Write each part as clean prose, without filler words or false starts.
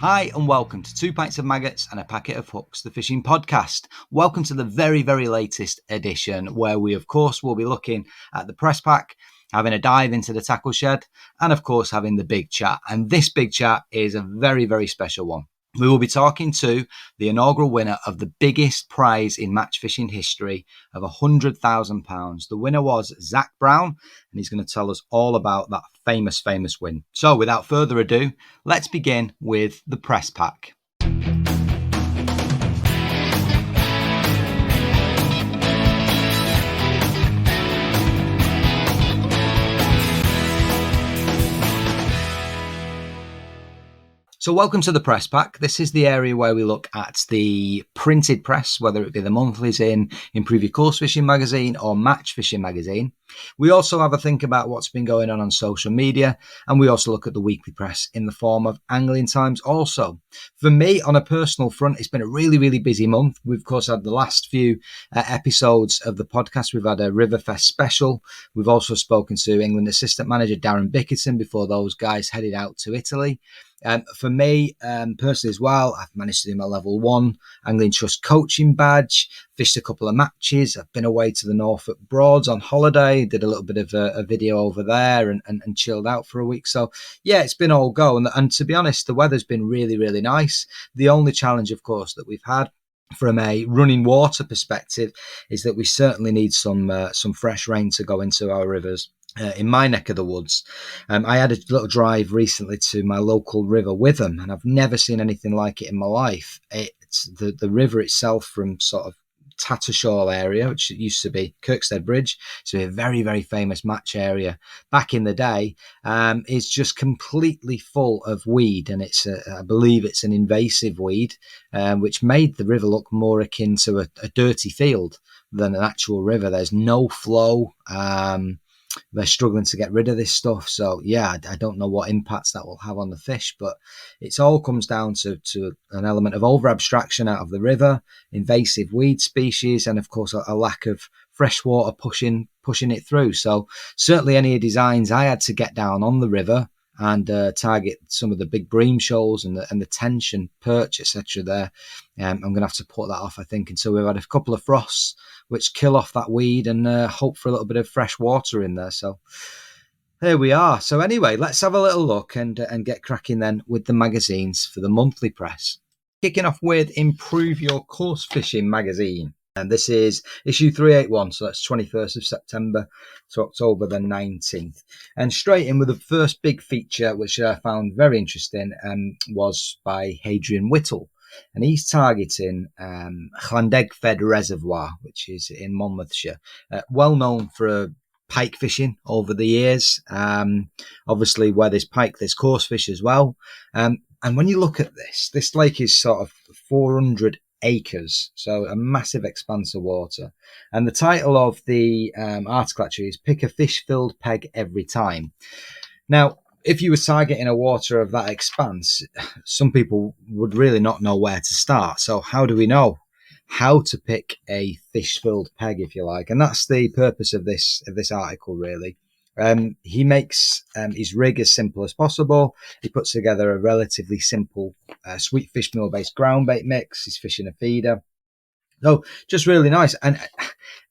Hi and welcome to 2 Pints of Maggots and a Packet of Hooks, the fishing podcast. Welcome to the very, very latest edition where we, of course, will be looking at the press pack, having a dive into the tackle shed, and, of course, having the big chat. And this big chat is a very, very special one. We will be talking to the inaugural winner of the biggest prize in match fishing history of £100,000. The winner was Zac Brown, and he's going to tell us all about that famous win. So without further ado, let's begin with the press pack. So welcome to the press pack. This is the area where we look at the printed press, whether it be the monthlies in Improve Your Course Fishing magazine or Matchfishing magazine. We also have a think about what's been going on social media, and we also look at the weekly press in the form of Angling Times also. For me, on a personal front, it's been a really, really busy month. We've, of course, had the last few episodes of the podcast. We've had a Riverfest special. We've also spoken to England assistant manager Darren Bickerton before those guys headed out to Italy. For me, personally as well, I've managed to do my level 1 Angling Trust coaching badge, fished a couple of matches. I've been away to the Norfolk Broads on holiday, did a little bit of a video over there and chilled out for a week. So yeah, it's been all go. And to be honest, the weather's been really, really nice. The only challenge, of course, that we've had from a running water perspective is that we certainly need some fresh rain to go into our rivers. In my neck of the woods, I had a little drive recently to my local river Witham, and I've never seen anything like it in my life. It's the river itself from sort of Tattershall area, which used to be Kirkstead Bridge, so a very, very famous match area back in the day, is just completely full of weed, and I believe it's an invasive weed, which made the river look more akin to a dirty field than an actual river. There's no flow. They're struggling to get rid of this stuff. So yeah, I don't know what impacts that will have on the fish, but it all comes down to an element of over abstraction out of the river, invasive weed species, and of course a lack of fresh water pushing it through. So certainly any designs I had to get down on the river and target some of the big bream shoals and the tension perch, etc. there. I'm going to have to put that off, I think, until we've had a couple of frosts which kill off that weed and hope for a little bit of fresh water in there. So there we are. So anyway, let's have a little look and get cracking then with the magazines for the monthly press. Kicking off with Improve Your Course Fishing magazine. And this is issue 381, so that's 21st of September to October the 19th. And straight in with the first big feature, which I found very interesting, was by Hadrian Whittle. And he's targeting Llandegfed Reservoir, which is in Monmouthshire, well known for pike fishing over the years. Obviously, where there's pike, there's coarse fish as well. And when you look at this lake is sort of 400 acres, so a massive expanse of water. And the title of the article actually is Pick a Fish-Filled Peg Every Time. Now, if you were targeting a water of that expanse, some people would really not know where to start. So how do we know how to pick a fish-filled peg, if you like? And that's the purpose of this article, really. He makes his rig as simple as possible. He puts together a relatively simple sweet fish meal-based ground bait mix. He's fishing a feeder. So just really nice. And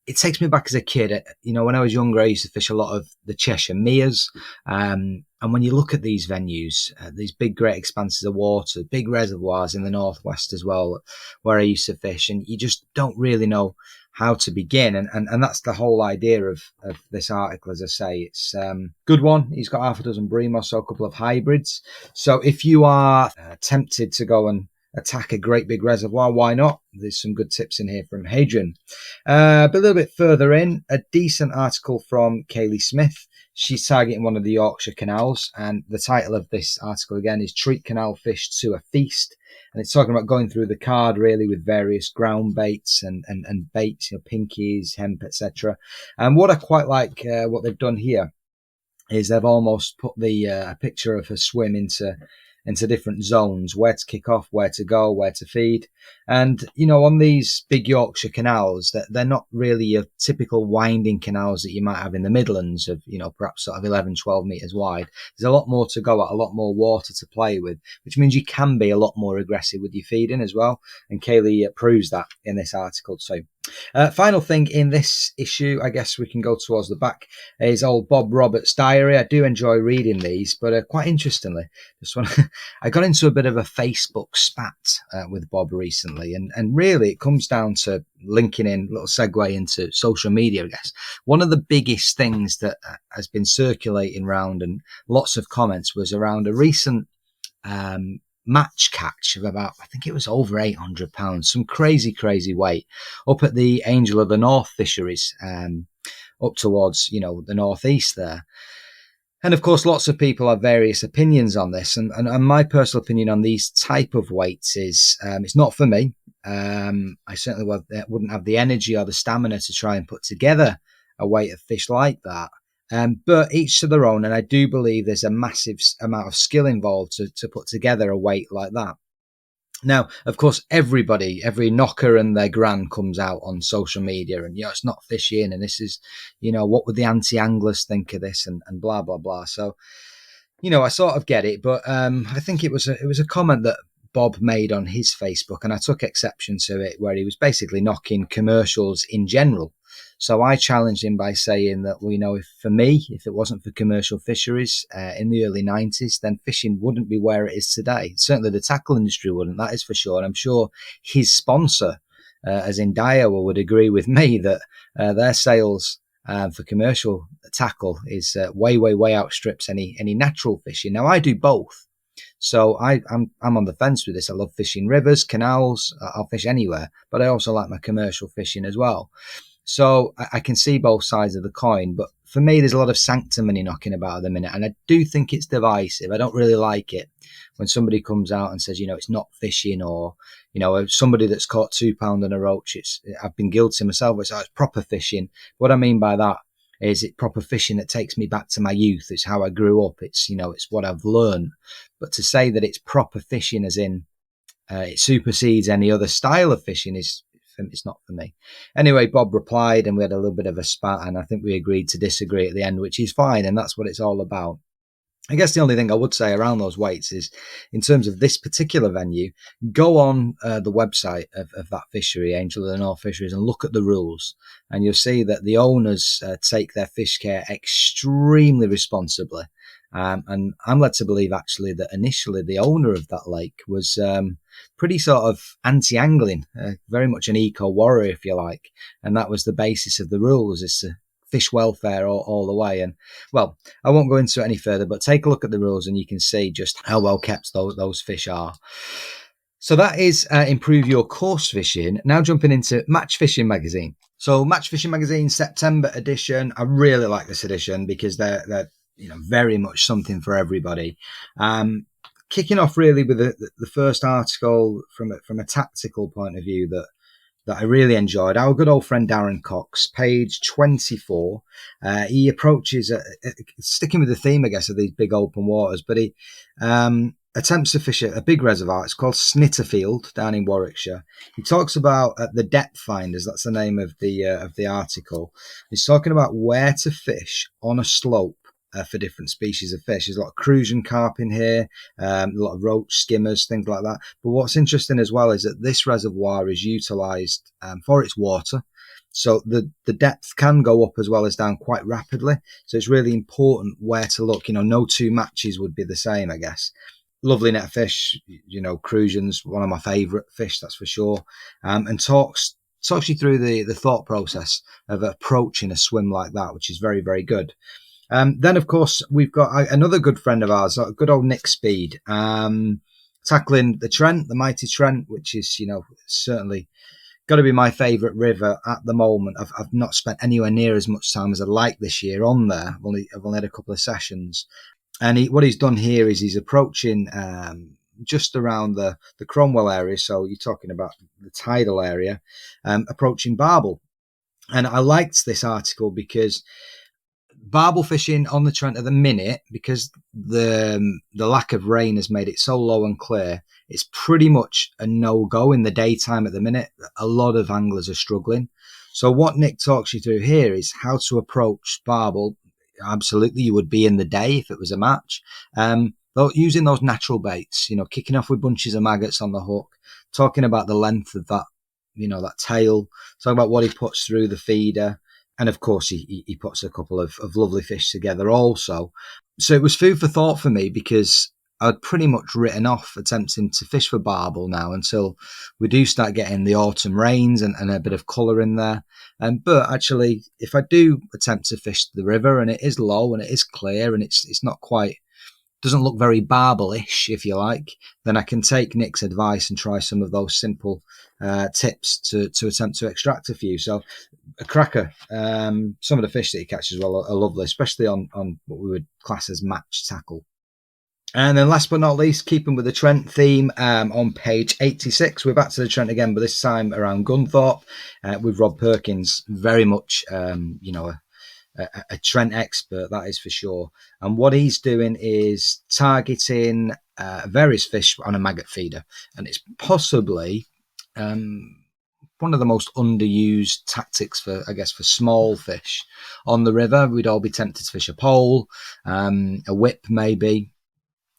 it takes me back as a kid. When I was younger, I used to fish a lot of the Cheshire Meres. And when you look at these venues, these big, great expanses of water, big reservoirs in the northwest as well, where I used to fish, and you just don't really know how to begin. And that's the whole idea of this article, as I say. It's good one. He's got half a dozen bream or so, a couple of hybrids. So if you are tempted to go and attack a great big reservoir, why not? There's some good tips in here from Hadrian. But a little bit further in, a decent article from Kaylee Smith. She's targeting one of the Yorkshire canals, and the title of this article again is Treat Canal Fish to a Feast. And it's talking about going through the card really with various ground baits and baits, pinkies, hemp, etc. And what I quite like, what they've done here is they've almost put a picture of her swim into into different zones, where to kick off, where to go, where to feed. And, on these big Yorkshire canals, they're not really your typical winding canals that you might have in the Midlands of, perhaps sort of 11, 12 metres wide. There's a lot more to go at, a lot more water to play with, which means you can be a lot more aggressive with your feeding as well. And Kaylee proves that in this article. So final thing in this issue, I guess we can go towards the back, is old Bob Roberts' diary. I do enjoy reading these, but quite interestingly, I got into a bit of a Facebook spat with Bob recently, and really it comes down to linking in, a little segue into social media, I guess. One of the biggest things that has been circulating around, and lots of comments, was around a recent match catch of about, I think it was over £800, some crazy weight, up at the Angel of the North fisheries, up towards, the northeast there. And of course, lots of people have various opinions on this. And my personal opinion on these type of weights is it's not for me. I certainly wouldn't have the energy or the stamina to try and put together a weight of fish like that. But each to their own. And I do believe there's a massive amount of skill involved to put together a weight like that. Now, of course, every knocker and their gran comes out on social media and, it's not fishing. And this is, what would the anti-anglers think of this and blah, blah, blah. So, I sort of get it. But I think it was a comment that Bob made on his Facebook, and I took exception to it, where he was basically knocking commercials in general. So I challenged him by saying that, if it wasn't for commercial fisheries in the early 90s, then fishing wouldn't be where it is today. Certainly the tackle industry wouldn't, that is for sure. And I'm sure his sponsor, as in Daiwa, would agree with me that their sales for commercial tackle is way outstrips any natural fishing. Now, I do both. So I'm on the fence with this. I love fishing rivers, canals. I'll fish anywhere, but I also like my commercial fishing as well. So I can see both sides of the coin, but for me, there's a lot of sanctimony knocking about at the minute, and I do think it's divisive. I don't really like it when somebody comes out and says, it's not fishing, or, somebody that's caught £2 on a roach. I've been guilty myself. It's proper fishing. What I mean by that is it proper fishing that takes me back to my youth. It's how I grew up. It's, it's what I've learned. But to say that it's proper fishing as in it supersedes any other style of fishing it's not for me. Anyway, Bob replied and we had a little bit of a spat, and I think we agreed to disagree at the end, which is fine. And that's what it's all about. I guess the only thing I would say around those weights is, in terms of this particular venue, go on the website of that fishery, Angel of the North Fisheries, and look at the rules. And you'll see that the owners take their fish care extremely responsibly. And I'm led to believe, actually, that initially the owner of that lake was pretty sort of anti-angling, very much an eco-warrior, if you like. And that was the basis of the rules, is to fish welfare all the way. And, well, I won't go into it any further, but take a look at the rules and you can see just how well kept those fish are. So that is Improve Your Course Fishing. Now jumping into Matchfishing magazine. So Matchfishing magazine September edition. I really like this edition because they're very much something for everybody. Kicking off really with the first article from a tactical point of view that I really enjoyed. Our good old friend Darren Cox, page 24. He approaches, sticking with the theme, I guess, of these big open waters, but he attempts to fish a big reservoir. It's called Snitterfield down in Warwickshire. He talks about the depth finders. That's the name of the article. He's talking about where to fish on a slope for different species of fish. There's a lot of crucian carp in here, a lot of roach, skimmers, things like that. But what's interesting as well is that this reservoir is utilised for its water. So the depth can go up as well as down quite rapidly. So it's really important where to look. No two matches would be the same, I guess. Lovely net fish, crucian's one of my favourite fish, that's for sure. And talks you through the thought process of approaching a swim like that, which is very, very good. Then, of course, we've got another good friend of ours, good old Nick Speed, tackling the Trent, the mighty Trent, which is, certainly got to be my favourite river at the moment. I've not spent anywhere near as much time as I'd like this year on there. I've only had a couple of sessions. And what he's done here is he's approaching just around the Cromwell area. So you're talking about the tidal area, approaching Barble. And I liked this article because Barbel fishing on the Trent at the minute, because the lack of rain has made it so low and clear, it's pretty much a no-go in the daytime at the minute. A lot of anglers are struggling. So what Nick talks you through here is how to approach barbel. Absolutely, you would be in the day if it was a match. Using those natural baits, kicking off with bunches of maggots on the hook, talking about the length of that, that tail, talking about what he puts through the feeder. And of course, he puts a couple of lovely fish together also. So it was food for thought for me, because I'd pretty much written off attempting to fish for barbel now until we do start getting the autumn rains and a bit of colour in there. But actually, if I do attempt to fish the river and it is low and it is clear and it's not quite, doesn't look very barbel-ish, if you like, then I can take Nick's advice and try some of those simple tips to attempt to extract a few. So a cracker. Some of the fish that he catches well are lovely, especially on what we would class as match tackle. And then last but not least, keeping with the Trent theme, on page 86, we're back to the Trent again, but this time around Gunthorpe, with Rob Perkins, very much, a Trent expert, that is for sure. And what he's doing is targeting various fish on a maggot feeder. And it's possibly one of the most underused tactics for small fish on the river. We'd all be tempted to fish a pole, a whip maybe,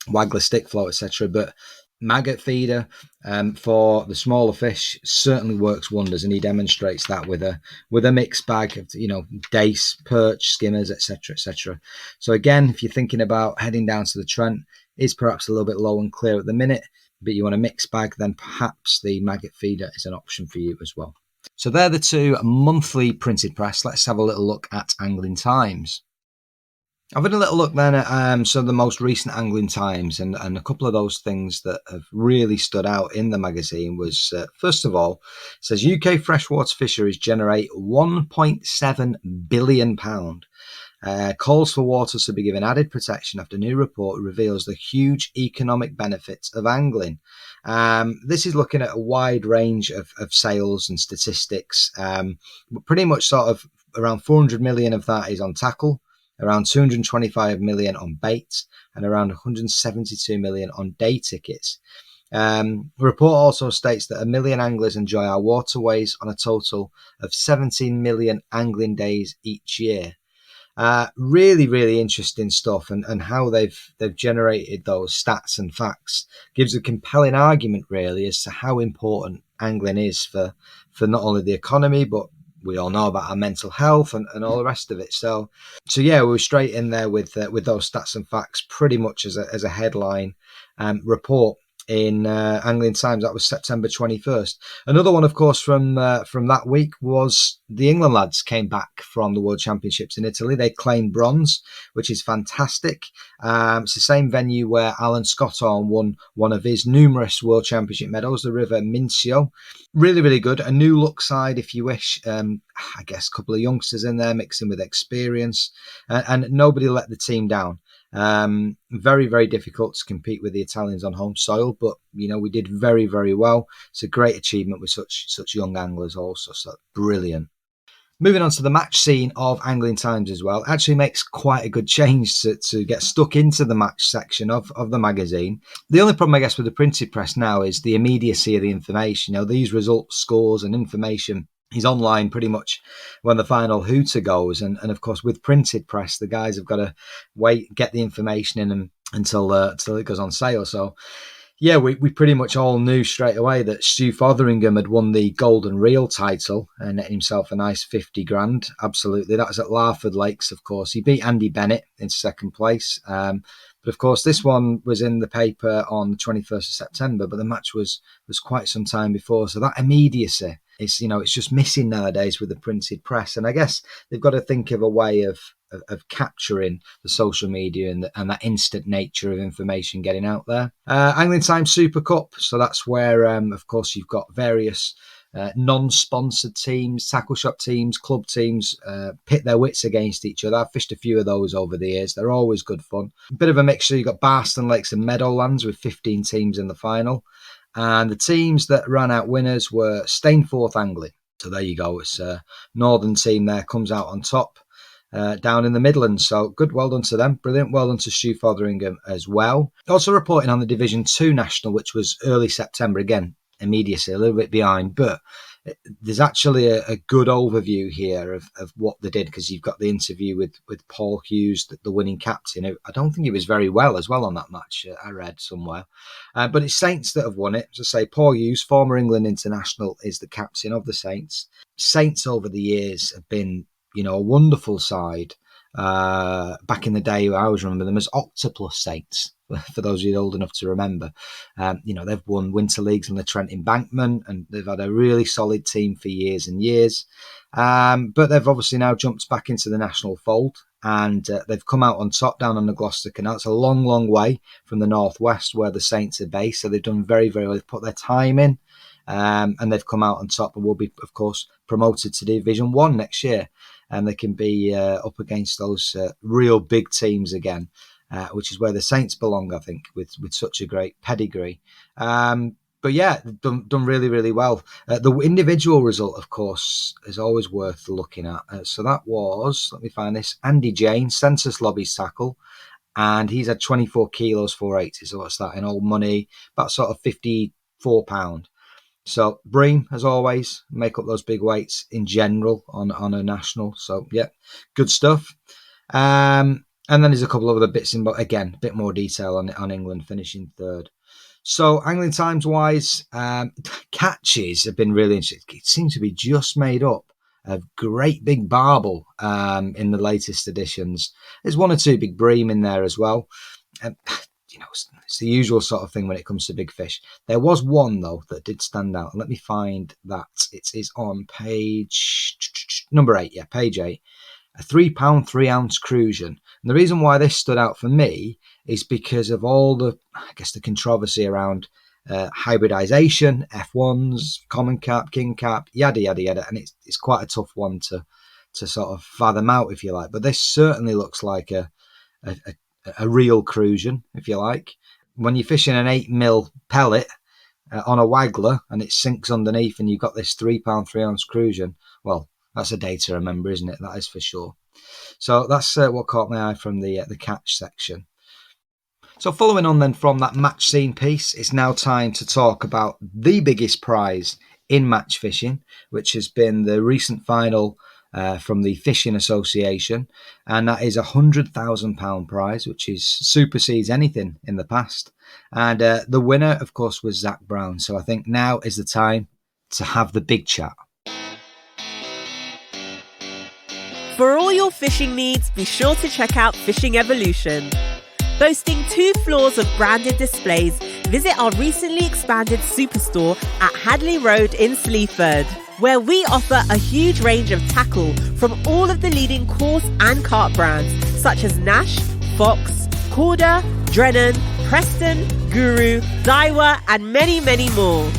waggler, stick float, etc. But maggot feeder for the smaller fish certainly works wonders, and he demonstrates that with a mixed bag of dace, perch, skimmers, etc. So again, if you're thinking about heading down to the Trent, is perhaps a little bit low and clear at the minute, but you want a mixed bag, then perhaps the maggot feeder is an option for you as well. So they're the two monthly printed press. Let's have a little look at Angling Times. I've had a little look then at some of the most recent Angling Times, and a couple of those things that have really stood out in the magazine was, first of all, it says UK freshwater fisheries generate £1.7 billion. Calls for waters to be given added protection after new report reveals the huge economic benefits of angling. This is looking at a wide range of sales and statistics. Pretty much sort of around 400 million of that is on tackle, around 225 million on baits, and around 172 million on day tickets. The report also states that 1 million anglers enjoy our waterways on a total of 17 million angling days each year. Really, really interesting stuff, and how they've generated those stats and facts gives a compelling argument really as to how important angling is for not only the economy, but we all know about our mental health and all the rest of it. So yeah, we were straight in there with those stats and facts pretty much as a headline report in Angling Times. That was September 21st. Another one, of course, from that week was the England lads came back from the World Championships in Italy. They claimed bronze, which is fantastic. It's the same venue where Alan Scottorn won one of his numerous World Championship medals, the River Mincio. Really, really good. A new look side, if you wish. I guess a couple of youngsters in there mixing with experience, and nobody let the team down. Very, very difficult to compete with the Italians on home soil, but we did very, very well. It's a great achievement with such young anglers also, so brilliant. Moving on to the match scene of Angling Times as well, actually makes quite a good change to get stuck into the match section of the magazine. The only problem, I guess, with the printed press now is the immediacy of the information. These results, scores and information is online pretty much when the final hooter goes. And of course, with printed press, the guys have got to wait, get the information in until it goes on sale. So yeah, we pretty much all knew straight away that Stu Fotheringham had won the Golden Reel title and net himself a nice 50 grand. Absolutely. That was at Larford Lakes, of course. He beat Andy Bennett in second place. But of course, this one was in the paper on the 21st of September, but the match was quite some time before. So that immediacy is, it's just missing nowadays with the printed press. And I guess they've got to think of a way of capturing the social media and that instant nature of information getting out there. Angling Times Super Cup. So that's where, of course, you've got various non-sponsored teams, tackle shop teams, club teams pit their wits against each other. I've fished a few of those over the years. They're always good fun. A bit of a mixture. You've got Barston Lakes and Meadowlands with 15 teams in the final. And the teams that ran out winners were Stainforth Angling. So there you go. It's a northern team there, comes out on top. down in the Midlands. So good, well done to them. Brilliant, well done to Stu Fotheringham as well. Also reporting on the Division 2 National, which was early September. Again, immediacy, a little bit behind, but there's actually a good overview here of what they did, because you've got the interview with Paul Hughes, the winning captain. I don't think he was very well as well on that match, I read somewhere. But it's Saints that have won it. As I say, Paul Hughes, former England international, is the captain of the Saints. Saints over the years have been, a wonderful side. Back in the day, I always remember them as Octopus Saints, for those of you old enough to remember. They've won Winter Leagues on the Trent Embankment, and they've had a really solid team for years and years. But they've obviously now jumped back into the national fold, and they've come out on top down on the Gloucester Canal. It's a long, long way from the northwest where the Saints are based, so they've done very, very well. They've put their time in, and they've come out on top, and will be, of course, promoted to Division 1 next year. And they can be up against those real big teams again, which is where the Saints belong, I think, with such a great pedigree. But yeah, done really, really well. The individual result, of course, is always worth looking at. So that was, let me find this, Andy Jane, Census Lobby's tackle. And he's had 24 kilos, 480. So what's that in old money? About sort of £54. So Bream, as always, make up those big weights in general on a national. So yeah, good stuff. And then there's a couple of other bits in, but again, a bit more detail on England finishing third. So Angling Times wise, catches have been really interesting. It seems to be just made up of great big barbel in the latest editions. There's one or two big bream in there as well. It's the usual sort of thing when it comes to big fish. There was one, though, that did stand out. Let me find that. It is on page number 8. Yeah, page 8. A 3 pound, 3 ounce Crucian. And the reason why this stood out for me is because of all the controversy around hybridization, F1s, common carp, king carp, yada, yada, yada. And it's quite a tough one to sort of fathom out, if you like. But this certainly looks like a real Crucian, if you like. When you're fishing an 8mm pellet on a waggler and it sinks underneath and you've got this 3 pound, 3 ounce Crucian, well, that's a day to remember, isn't it? That is for sure. So that's what caught my eye from the catch section. So following on then from that match scene piece, it's now time to talk about the biggest prize in match fishing, which has been the recent final from the Fishing Association, and that is £100,000 prize, which supersedes anything in the past. And the winner, of course, was Zac Brown. So I think now is the time to have the big chat. For all your fishing needs, be sure to check out Fishing Evolution. Boasting 2 floors of branded displays, visit our recently expanded superstore at Hadley Road in Sleaford, where we offer a huge range of tackle from all of the leading coarse and carp brands, such as Nash, Fox, Corda, Drennan, Preston, Guru, Daiwa, and many, many more.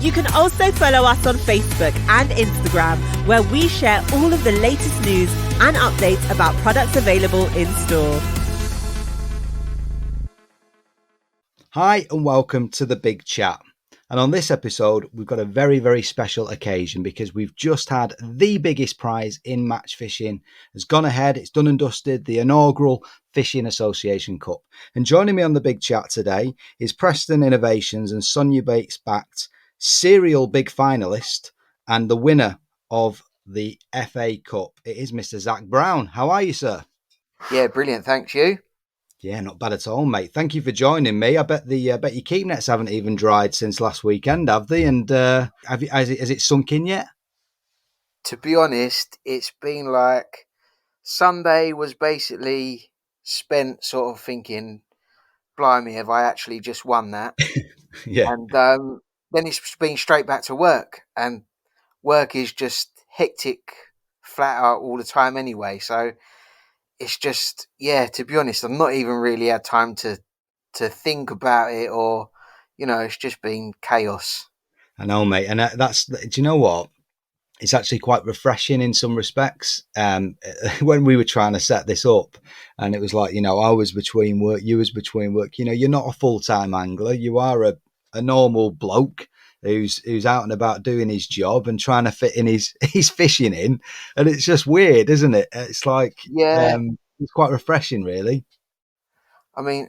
You can also follow us on Facebook and Instagram, where we share all of the latest news and updates about products available in store. Hi and welcome to the Big Chat. And on this episode, we've got a very, very special occasion because we've just had the biggest prize in match fishing has gone ahead. It's done and dusted, the inaugural Fishing Association Cup. And joining me on the Big Chat today is Preston Innovations and Sonia Bates-backed serial big finalist and the winner of the FA Cup. It is Mr. Zac Brown. How are you, sir? Yeah, brilliant. Thanks, you. Yeah, not bad at all, mate. Thank you for joining me. I bet your keep nets haven't even dried since last weekend, have they? And has it sunk in yet? To be honest, it's been like Sunday was basically spent sort of thinking, blimey, have I actually just won that? Yeah. And then it's been straight back to work. And work is just hectic, flat out all the time anyway. So it's just, to be honest, I've not even really had time to think about it, or, it's just been chaos. I know, mate. And do you know what? It's actually quite refreshing in some respects. When we were trying to set this up and it was like, I was between work, you was between work, you're not a full-time angler. You are a normal bloke who's out and about doing his job and trying to fit in his fishing in, and it's just weird, isn't it? It's like Yeah, it's quite refreshing, really. I mean,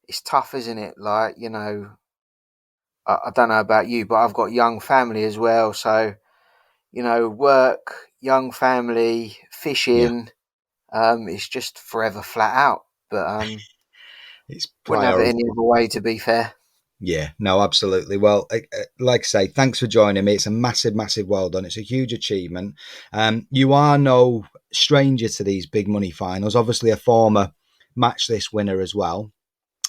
it's tough, isn't it? Like, I don't know about you, but I've got young family as well. So, work, young family, Yeah, fishing, it's just forever flat out. But it's wouldn't have it priority. any other way, to be fair. Yeah, no, absolutely. Well, like I say, thanks for joining me. It's a massive, massive well done. It's a huge achievement. You are no stranger to these big money finals. Obviously, a former match this winner as well.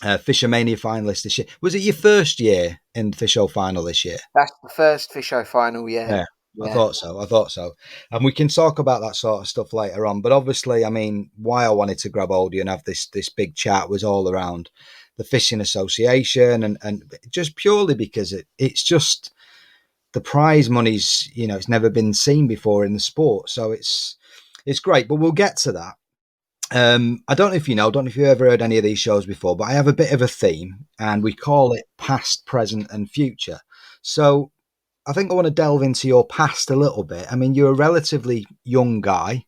Fishermania finalist this year. Was it your first year in the Fisho final this year? That's the first Fisho final, yeah. Yeah, I Yeah. thought so. I thought so. And we can talk about that sort of stuff later on. But obviously, I mean, why I wanted to grab hold of you and have this big chat was all around the Fishing Association and just purely because it's just the prize money's, it's never been seen before in the sport. So it's great. But we'll get to that. I don't know if you know, don't know if you've ever heard any of these shows before, but I have a bit of a theme and we call it past, present, and future. So I think I want to delve into your past a little bit. I mean, you're a relatively young guy,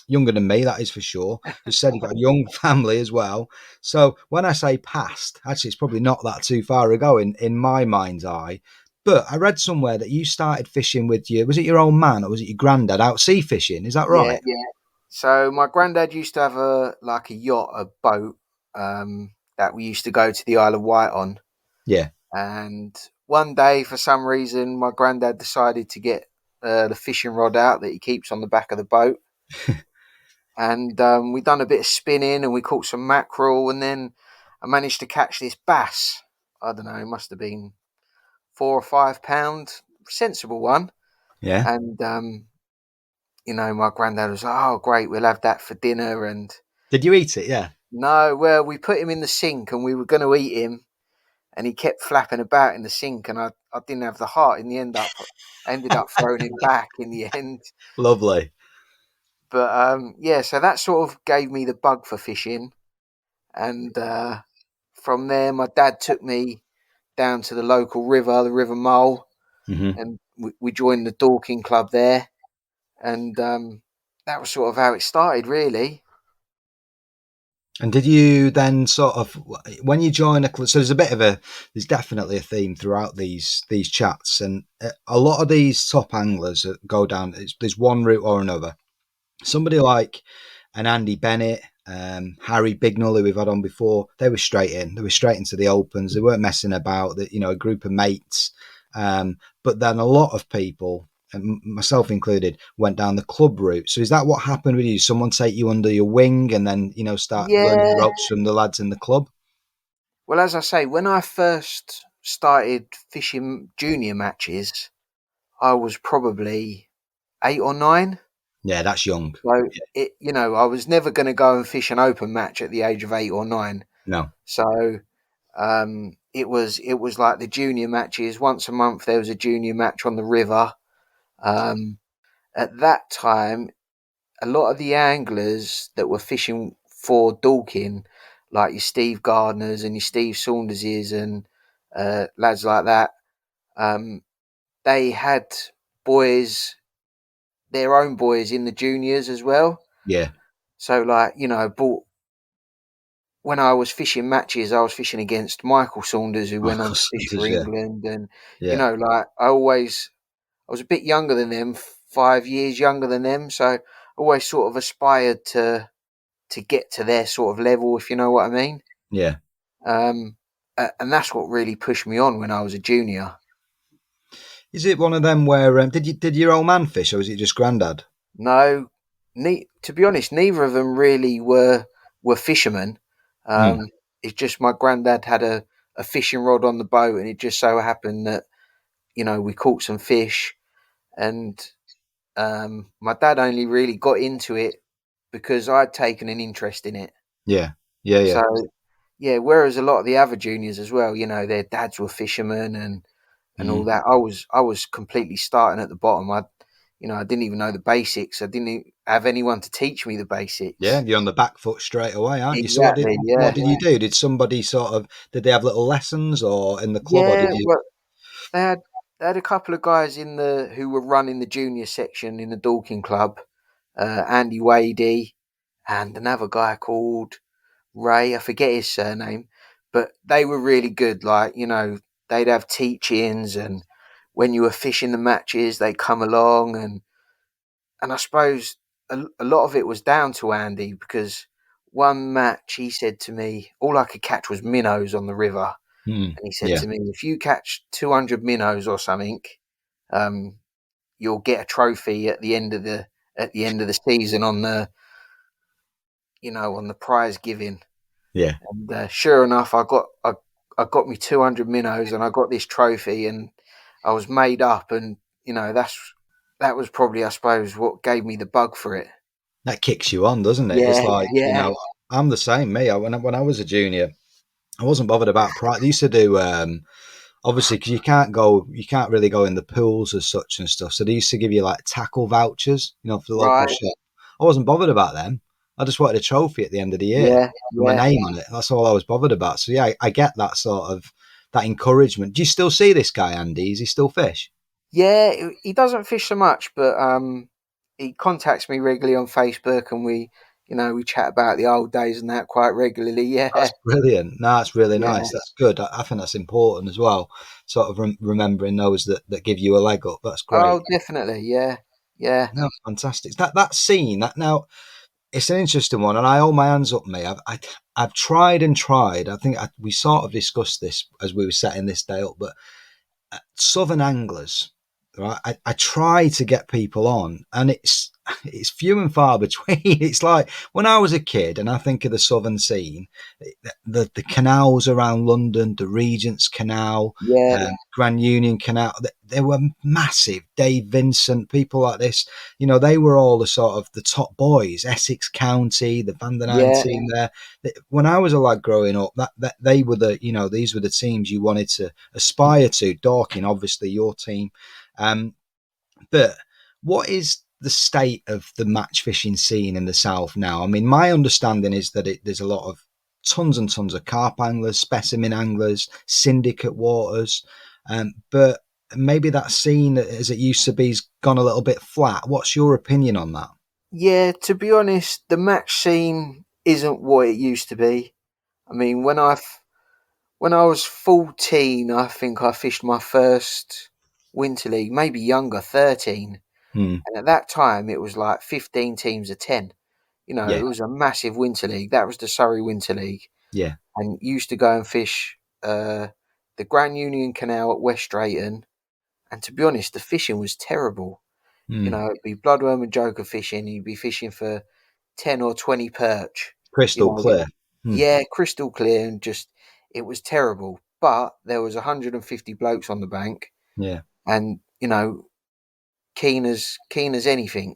younger than me, that is for sure. You said you've got a young family as well. So when I say past, actually, it's probably not that too far ago in my mind's eye. But I read somewhere that you started fishing with was it your old man or was it your granddad out sea fishing? Is that Yeah, right? yeah. So my granddad used to have a yacht, a boat, that we used to go to the Isle of Wight on. Yeah. And one day, for some reason, my granddad decided to get the fishing rod out that he keeps on the back of the boat. And we done a bit of spinning and we caught some mackerel. And then I managed to catch this bass. I don't know, it must have been 4 or 5 pound, sensible one. Yeah. And, my granddad was like, oh, great, we'll have that for dinner. And Did you eat it? Yeah. no, well, we put him in the sink and we were going to eat him. And he kept flapping about in the sink, and I didn't have the heart. In the end, I ended up throwing him back in the end. Lovely. But yeah, so that sort of gave me the bug for fishing, and from there, my dad took me down to the local river, the River Mole, Hmm. and we joined the Dorking Club there, and that was sort of how it started, really. And did you then sort of when you join a club? So there's definitely a theme throughout these chats, and a lot of these top anglers that go down. There's one route or another. Somebody like an Andy Bennett, Harry Bignell, who we've had on before, they were straight in. They were straight into the opens. They weren't messing about. A group of mates. But then a lot of people, and myself included, went down the club route. So is that what happened with you? Someone take you under your wing and then, start learning the Yeah. ropes from the lads in the club? Well, as I say, when I first started fishing junior matches, I was probably 8 or 9. Yeah, that's young. So Yeah. I was never going to go and fish an open match at the age of 8 or 9. No. So it was like the junior matches. Once a month there was a junior match on the river. Um, at that time, a lot of the anglers that were fishing for Dorking, like your Steve Gardners and your Steve Saunderses and lads like that, um, they had boys, their own boys in the juniors as well. Yeah. So, when I was fishing matches, I was fishing against Michael Saunders, who went on Michael to fish for Saunders, yeah. England, and Yeah. I was a bit younger than them, 5 years younger than them, so I always sort of aspired to get to their sort of level, if you know what I mean. Yeah. And that's what really pushed me on when I was a junior. Is it one of them where did your old man fish or was it just granddad? No, to be honest, neither of them really were fishermen. Mm. It's just my granddad had a fishing rod on the boat, and it just so happened that we caught some fish, and my dad only really got into it because I'd taken an interest in it. Yeah. Yeah. Yeah. So yeah, whereas a lot of the other juniors as well, their dads were fishermen and all Mm. that. I was completely starting at the bottom. I didn't even know the basics. I didn't have anyone to teach me the basics. Yeah, you're on the back foot straight away, aren't you? So Exactly. Yeah. what did you do? Did somebody did they have little lessons or in the club or Yeah. did you? Well, they had they had a couple of guys who were running the junior section in the Dorking club, Andy Wadey, and another guy called Ray. I forget his surname, but they were really good. Like, they'd have teach-ins, and when you were fishing the matches, they'd come along, and I suppose a lot of it was down to Andy, because one match he said to me, all I could catch was minnows on the river. And he said Yeah. to me, if you catch 200 minnows or something, um, you'll get a trophy at the end of the season on the prize giving. Yeah. And sure enough, I got me 200 minnows, and I got this trophy, and I was made up, and that was probably, I suppose, what gave me the bug for it. That kicks you on, doesn't it? It's Yeah, like, yeah, I'm the same. When I was a junior, I wasn't bothered about price. They used to do, obviously, because you can't really go in the pools as such and stuff. So they used to give you like tackle vouchers, for the local right, shop. I wasn't bothered about them. I just wanted a trophy at the end of the year yeah, with my yeah. name on it. That's all I was bothered about. So yeah, I get that sort of that encouragement. Do you still see this guy, Andy? Is he still fish? Yeah, he doesn't fish so much, but he contacts me regularly on Facebook, and we chat about the old days and that quite regularly. Yeah, That's brilliant. No, that's really yeah. nice. That's good. I think that's important as well. Sort of remembering those that give you a leg up. That's great. Oh, definitely. Yeah, yeah, No, fantastic. That scene that now it's an interesting one, and I hold my hands up, me. I've tried and tried. I think we sort of discussed this as we were setting this day up, but southern anglers, right? I try to get people on, and it's few and far between. It's like when I was a kid, and I think of the southern scene, the canals around London, the Regent's Canal, yeah, Grand Union Canal, they were massive. Dave Vincent, people like this, they were all the sort of the top boys. Essex County, the Vandenheim yeah, team there. When I was a lad growing up, that they were these were the teams you wanted to aspire to. Dorking, obviously, your team. But what is the state of the match fishing scene in the south now? I mean, my understanding is that there's a lot of tons and tons of carp anglers, specimen anglers, syndicate waters, but maybe that scene as it used to be has gone a little bit flat. What's your opinion on that? yeah. To be honest, the match scene isn't what it used to be. I mean, when I was 14, I think I fished my first winter league, maybe younger, 13. Hmm. And at that time, it was like 15 teams of 10. It Yeah, was a massive winter league. That was the Surrey Winter League. yeah, And used to go and fish the Grand Union Canal at West Drayton. And to be honest, the fishing was terrible. hmm. It'd be bloodworm and joker fishing. You'd be fishing for 10 or 20 perch. Crystal clear. Hmm. Yeah, crystal clear, and just, it was terrible. But there was 150 blokes on the bank, Yeah, and, keen as anything.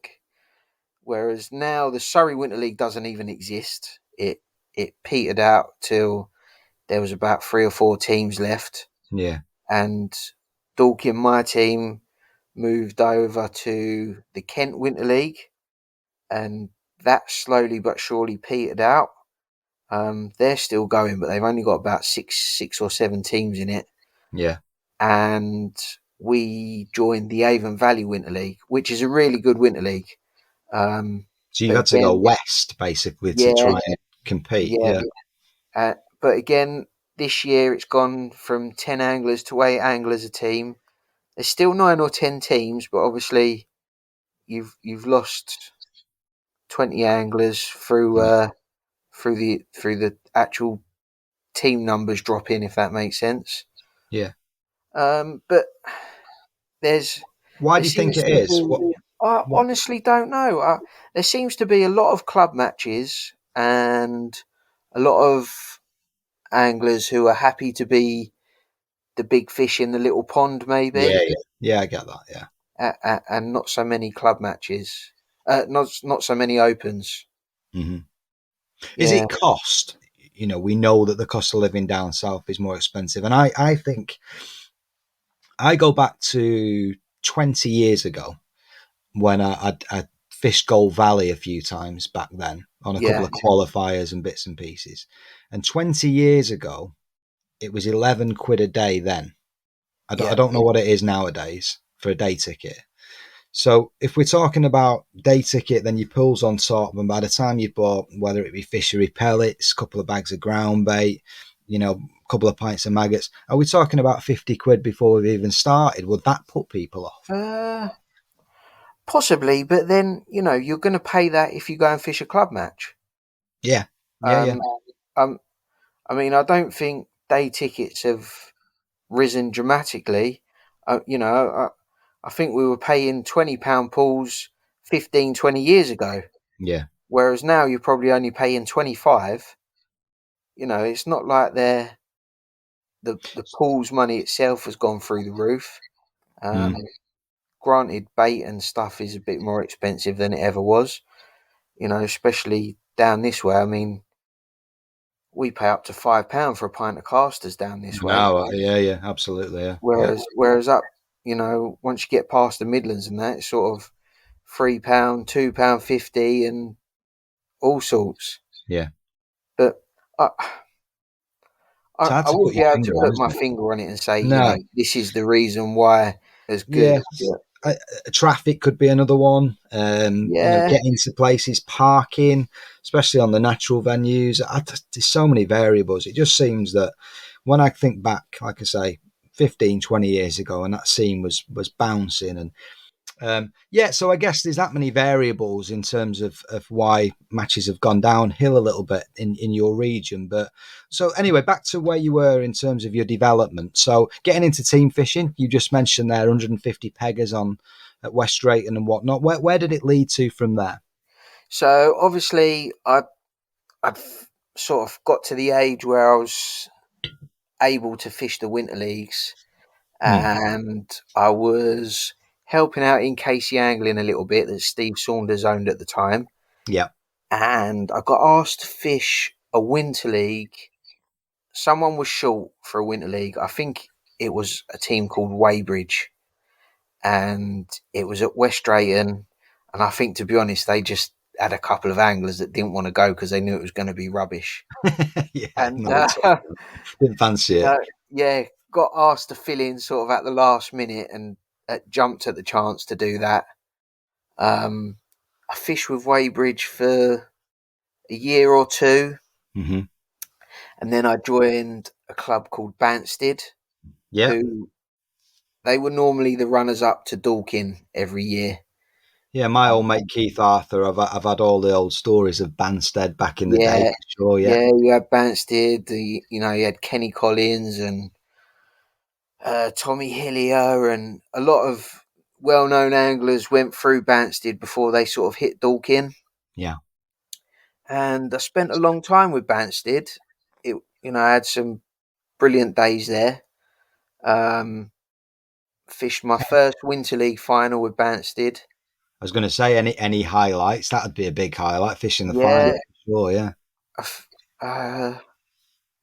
Whereas now the Surrey Winter League doesn't even exist. It petered out till there was about 3 or 4 teams left, yeah, and Dorking, my team, moved over to the Kent Winter League, and that slowly but surely petered out. They're still going, but they've only got about six or seven teams in it. yeah. And we joined the Avon Valley Winter League, which is a really good winter league. So you But had to go again, west basically to yeah, try and compete. yeah. Yeah, But again, this year it's gone from 10 anglers to 8 anglers a team. There's still 9 or 10 teams, but obviously you've lost 20 anglers through the actual team numbers dropping, if that makes sense. yeah. But there's Why there do you think seems it to is? be. I What? honestly don't know. There seems to be a lot of club matches and a lot of anglers who are happy to be the big fish in the little pond, Yeah, maybe, yeah, yeah. I get that. Yeah. and not so many club matches. Not so many opens. Hmm. Is Yeah, it cost? We know that the cost of living down south is more expensive, and I think I go back to 20 years ago when I fished Gold Valley a few times back then on a couple yeah, of qualifiers and bits and pieces, and 20 years ago it was 11 quid a day then. I don't know what it is nowadays for a day ticket. So if we're talking about day ticket, then your pool's on top, and by the time you've bought, whether it be fishery pellets, a couple of bags of ground bait, a couple of pints of maggots, are we talking about 50 quid before we've even started? Would that put people off? Possibly, but then you're going to pay that if you go and fish a club match. Yeah, yeah. I mean, I don't think day tickets have risen dramatically. I think we were paying £20 pools 15, 20 years ago, Yeah. whereas now you're probably only paying 25. It's not like the pool's money itself has gone through the roof. Granted, bait and stuff is a bit more expensive than it ever was. Especially down this way. I mean, we pay up to £5 for a pint of casters down this way. No, yeah, absolutely, yeah. Whereas up, once you get past the Midlands and that, it's sort of £3, £2.50, and all sorts. Yeah. But I, It's I, hard I to put wouldn't be your able to finger on, put my isn't it? finger on it and say, No. this is the reason why it's good. Yeah. Traffic could be another one. Getting to places, parking, especially on the natural venues. There's so many variables. It just seems that when I think back, like I say, 15, 20 years ago, and that scene was bouncing, and so I guess there's that many variables in terms of why matches have gone downhill a little bit in your region. But so anyway, back to where you were in terms of your development. So getting into team fishing, you just mentioned there 150 peggers on at West Drayton and whatnot. Where did it lead to from there? So obviously, I'd sort of got to the age where I was able to fish the winter leagues, and I was helping out in Casey Angling a little bit that Steve Saunders owned at the time. Yeah. And I got asked to fish a winter league. Someone was short for a winter league. I think it was a team called Weybridge, and it was at West Drayton. And I think, to be honest, they just had a couple of anglers that didn't want to go because they knew it was going to be rubbish. Yeah, And no, didn't fancy it. got asked to fill in sort of at the last minute, and jumped at the chance to do that. I fished with Weybridge for a year or two, Mm-hmm. and then I joined a club called Banstead, who they were normally the runners-up to Dorking every year. Yeah, my old mate Keith Arthur. I've had all the old stories of Banstead back in the day. Yeah, Sure, yeah. you had Banstead. You had Kenny Collins and Tommy Hillier, and a lot of well-known anglers went through Banstead before they sort of hit Dorking. Yeah. And I spent a long time with Banstead. I had some brilliant days there. Fished my first Winter League final with Banstead. I was going to say any highlights. That'd be a big highlight. Fishing the Yeah, final, sure,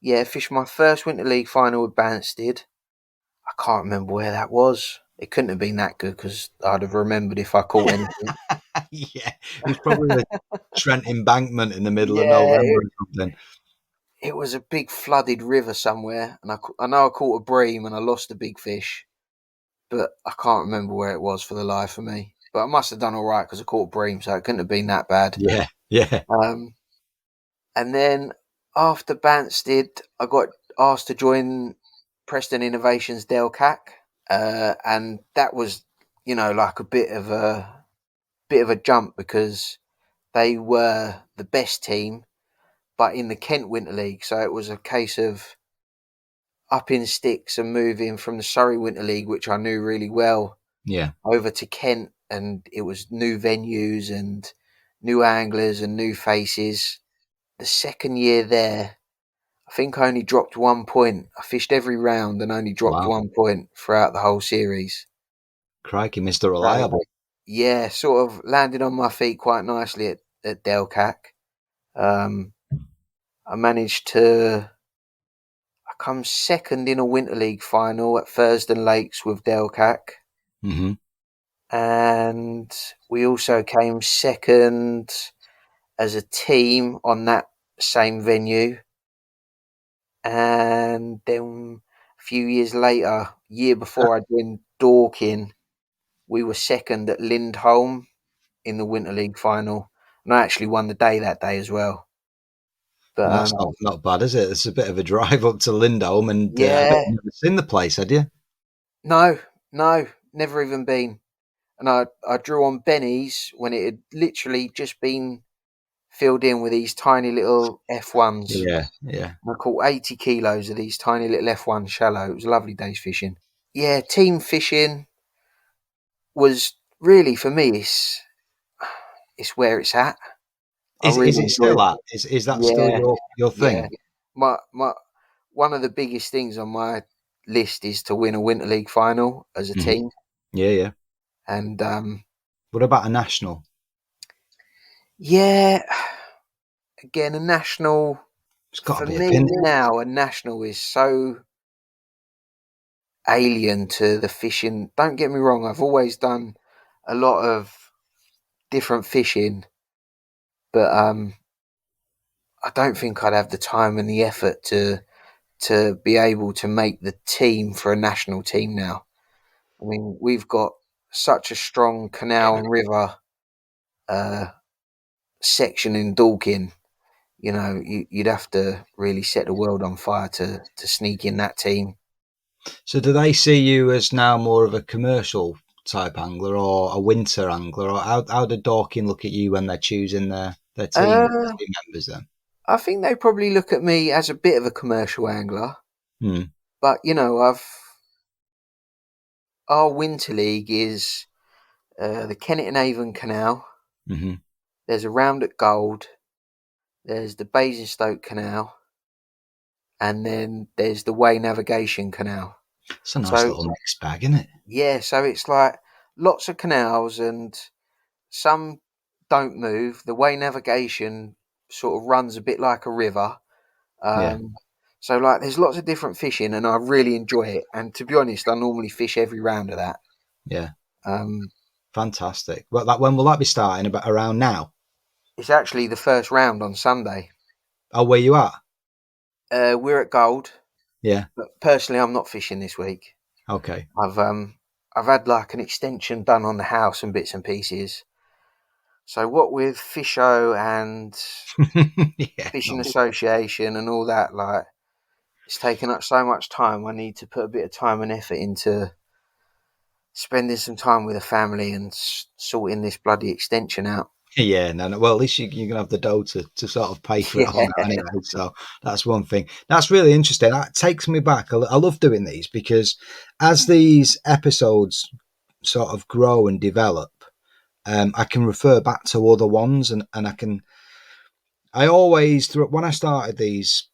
yeah. Fished my first Winter League final with Banstead. I can't remember where that was. It couldn't have been that good because I'd have remembered if I caught anything. Yeah, it was probably the Trent embankment in the middle of Yeah, November or something. it was a big flooded river somewhere, and I know I caught a bream and I lost a big fish, but I can't remember where it was for the life of me. But I must have done all right because I caught a bream, so it couldn't have been that bad. Yeah, yeah. And then after Banstead, I got asked to join Preston Innovations Delcac, and that was, like a bit of a jump because they were the best team, but in the Kent Winter League. So it was a case of upping sticks and moving from the Surrey Winter League, which I knew really well, Yeah. over to Kent, and it was new venues and new anglers and new faces. The second year there, I think I only dropped 1 point. I fished every round and only dropped 1 point throughout the whole series. Crikey, Mr. Reliable. Yeah, sort of landed on my feet quite nicely at Delcac. I managed to come second in a Winter League final at Thurston Lakes with Delcac. Mm-hmm. And we also came second as a team on that same venue. And then few years later, year before I joined Dorking, we were second at Lindholm in the Winter League final, and I actually won the day that day as well. But That's not bad, is it? It's a bit of a drive up to Lindholm, and I bet yeah, you've never seen the place, had you? no, never even been. And I drew on Benny's when it had literally just been filled in with these tiny little F1s. Yeah, yeah. I caught 80 kilos of these tiny little F1 shallow. It was a lovely day's fishing. Yeah, team fishing was really, for me, it's where it's at. I really Is it enjoy still it. at? Is that still Yeah, your yeah. thing? My one of the biggest things on my list is to win a Winter League final as a Mhm. team. Yeah, yeah. And What about a national? yeah, again, a national, It's got to for be a me pin. now, a national is so alien to the fishing. Don't get me wrong, I've always done a lot of different fishing, but I don't think I'd have the time and the effort to be able to make the team for a national team now. I mean, we've got such a strong canal and river uh, section in Dorking. You know, you'd have to really set the world on fire to sneak in that team. So do they see you as now more of a commercial type angler or a winter angler, or how do Dorking look at you when they're choosing their Uh, team members then? I think they probably look at me as a bit of a commercial angler, Hmm. but you know, our winter league is the Kennet and Avon Canal. Mm-hmm. There's a round at Gold. There's the Basingstoke Canal, and then there's the Way Navigation Canal. It's a nice So little mixed bag, isn't it? yeah, so it's like lots of canals, and some don't move. The Way Navigation sort of runs a bit like a river. Yeah, So like there's lots of different fishing, and I really enjoy it. And to be honest, I normally fish every round of that. yeah. Um, Fantastic. Well, when will that be starting? About around now? it's actually the first round on Sunday. Oh, where you at? We're at Gold, Yeah. but personally, I'm not fishing this week. Okay. I've had like an extension done on the house and bits and pieces. So what with Fisho and Yeah. Fishing Association and all that, like it's taken up so much time. I need to put a bit of time and effort into spending some time with the family and sorting this bloody extension out. Yeah, no. Well, at least you're gonna have the dough to sort of pay for it all Yeah, now anyway. So that's one thing. That's really interesting. That takes me back. I love doing these because as these episodes sort of grow and develop, I can refer back to other ones, and I always when I started these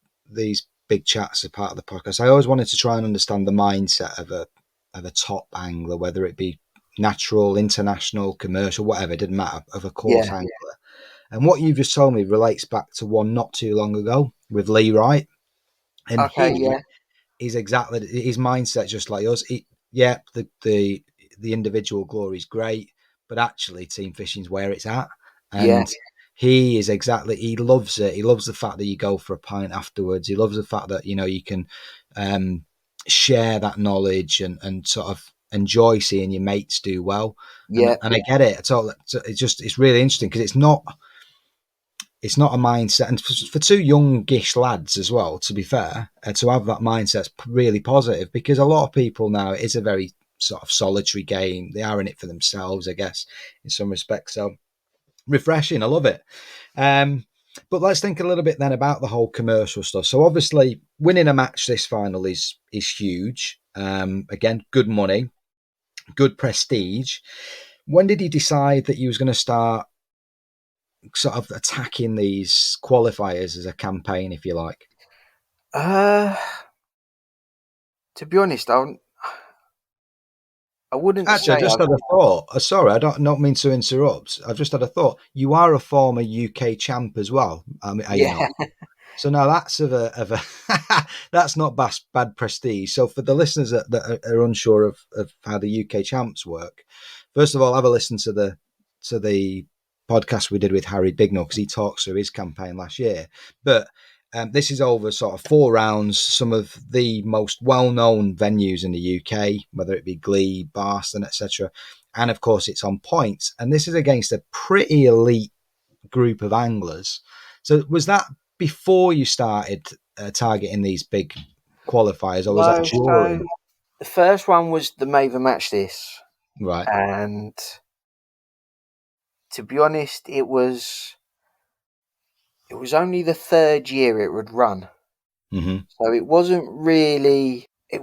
big chats as part of the podcast, I always wanted to try and understand the mindset of a top angler, whether it be natural, international, commercial, whatever, it didn't matter, of a course yeah, angler. And what you've just told me relates back to one not too long ago with Lee Wright. And okay, he yeah, is exactly his mindset, just like us. Yeah, the individual glory is great, but actually, team fishing's where it's at. yeah, And he is exactly, he loves it. He loves the fact that you go for a pint afterwards. He loves the fact that, you can share that knowledge and sort of enjoy seeing your mates do well. And yeah, I get it. It's really interesting because it's not a mindset, and for two youngish lads as well, to be fair, to have that mindset's really positive, because a lot of people now, it is a very sort of solitary game. They are in it for themselves, I guess, in some respects. So refreshing. I love it. But let's think a little bit then about the whole commercial stuff. So obviously winning a match this final is huge. Again, good money, good prestige. When did you decide that you was going to start sort of attacking these qualifiers as a campaign, if you like? uh, to be honest, I wouldn't Actually, I say just I've. had a thought. Sorry, I don't not mean to interrupt. I've just had a thought. You are a former UK champ as well, are you Yeah, not? So now that's of a that's not bad prestige. So for the listeners that are unsure of how the UK champs work, first of all, have a listen to the podcast we did with Harry Bignell, because he talks through his campaign last year. But This is over sort of 4 rounds, some of the most well-known venues in the UK, whether it be Glee, Barston, etc. And of course, it's on points. And this is against a pretty elite group of anglers. So was that before you started targeting these big qualifiers, or was that No, during? so the first one was the Maver Match this, Right. and to be honest, it was only the third year it would run, so it wasn't really at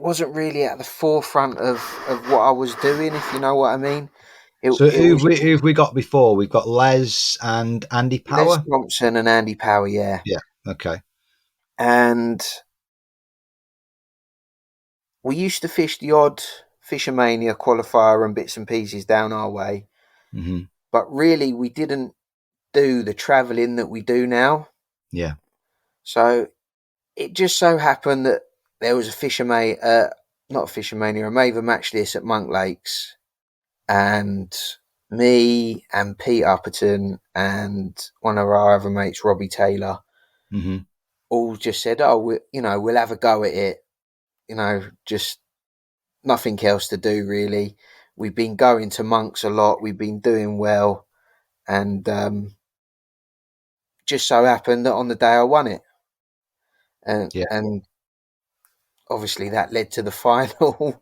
the forefront of what I was doing, if you know what I mean. So It was who've we got before? We've got Les and Andy Les Power. Thompson and Andy Power, yeah. Yeah. Okay. And we used to fish the odd Fishermania qualifier and bits and pieces down our way, but really we didn't do the travelling that we do now. Yeah. So it just so happened that there was a Fishermania, not a Fishermania, a Maver Match this at Monk Lakes, and me and Pete Upperton and one of our other mates, Robbie Taylor, all just said, "Oh, we'll have a go at it. Just nothing else to do really. We've been going to Monks a lot. We've been doing well, and just so happened that on the day I won it, and obviously that led to the final,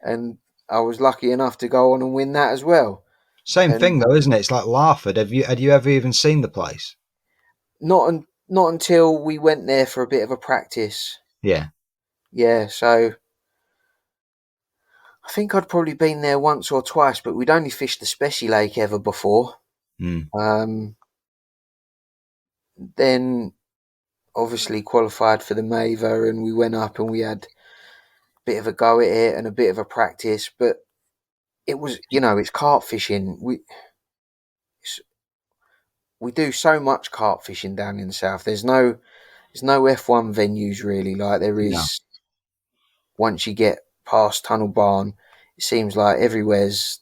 and I was lucky enough to go on and win that as well." Same thing though, isn't it? It's like Larford. Had you ever even seen the place? Not until we went there for a bit of a practice. Yeah. Yeah, so I think I'd probably been there once or twice, but we'd only fished the Specie Lake ever before. Then obviously qualified for the Maver, and we went up and we had a bit of a go at it and a bit of a practice, but it was, it's carp fishing. We do so much carp fishing down in the south. There's no F1 venues really, like there is. Once you get past Tunnel Barn, it seems like everywhere's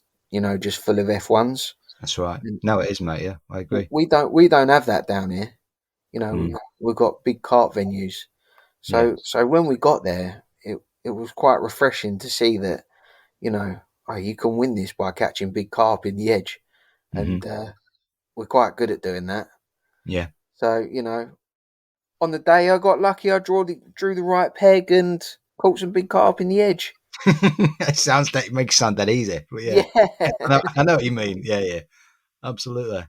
just full of F1s. That's right. No, it is, mate. Yeah, I agree. We don't have that down here. We've got big carp venues. So when we got there, it was quite refreshing to see that you can win this by catching big carp in the edge, and we're quite good at doing that. Yeah. So on the day I got lucky, I drew the right peg and caught some big carp in the edge. It makes it sound that easy, but yeah. I know what you mean. Yeah, absolutely.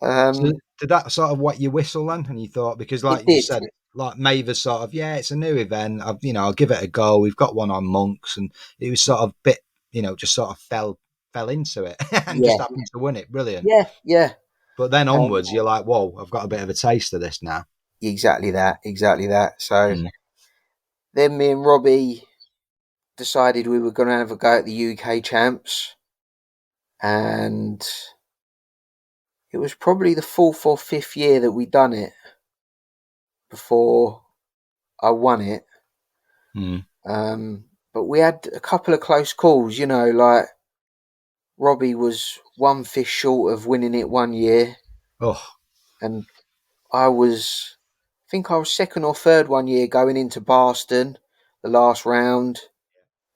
So did that sort of wet your whistle then? And you thought, because like you said, like Maver's sort of, it's a new event. I'll give it a go. We've got one on Monks, and it was sort of bit, just sort of fell into it and just happened to win it. Brilliant. Yeah. But then onwards, you're like, whoa, I've got a bit of a taste of this now. Exactly that. So then me and Robbie decided we were going to have a go at the UK champs, and it was probably the 4th or 5th year that we'd done it before I won it. But we had a couple of close calls, like Robbie was one fish short of winning it one year. And I think I was second or third one year going into Barston, the last round,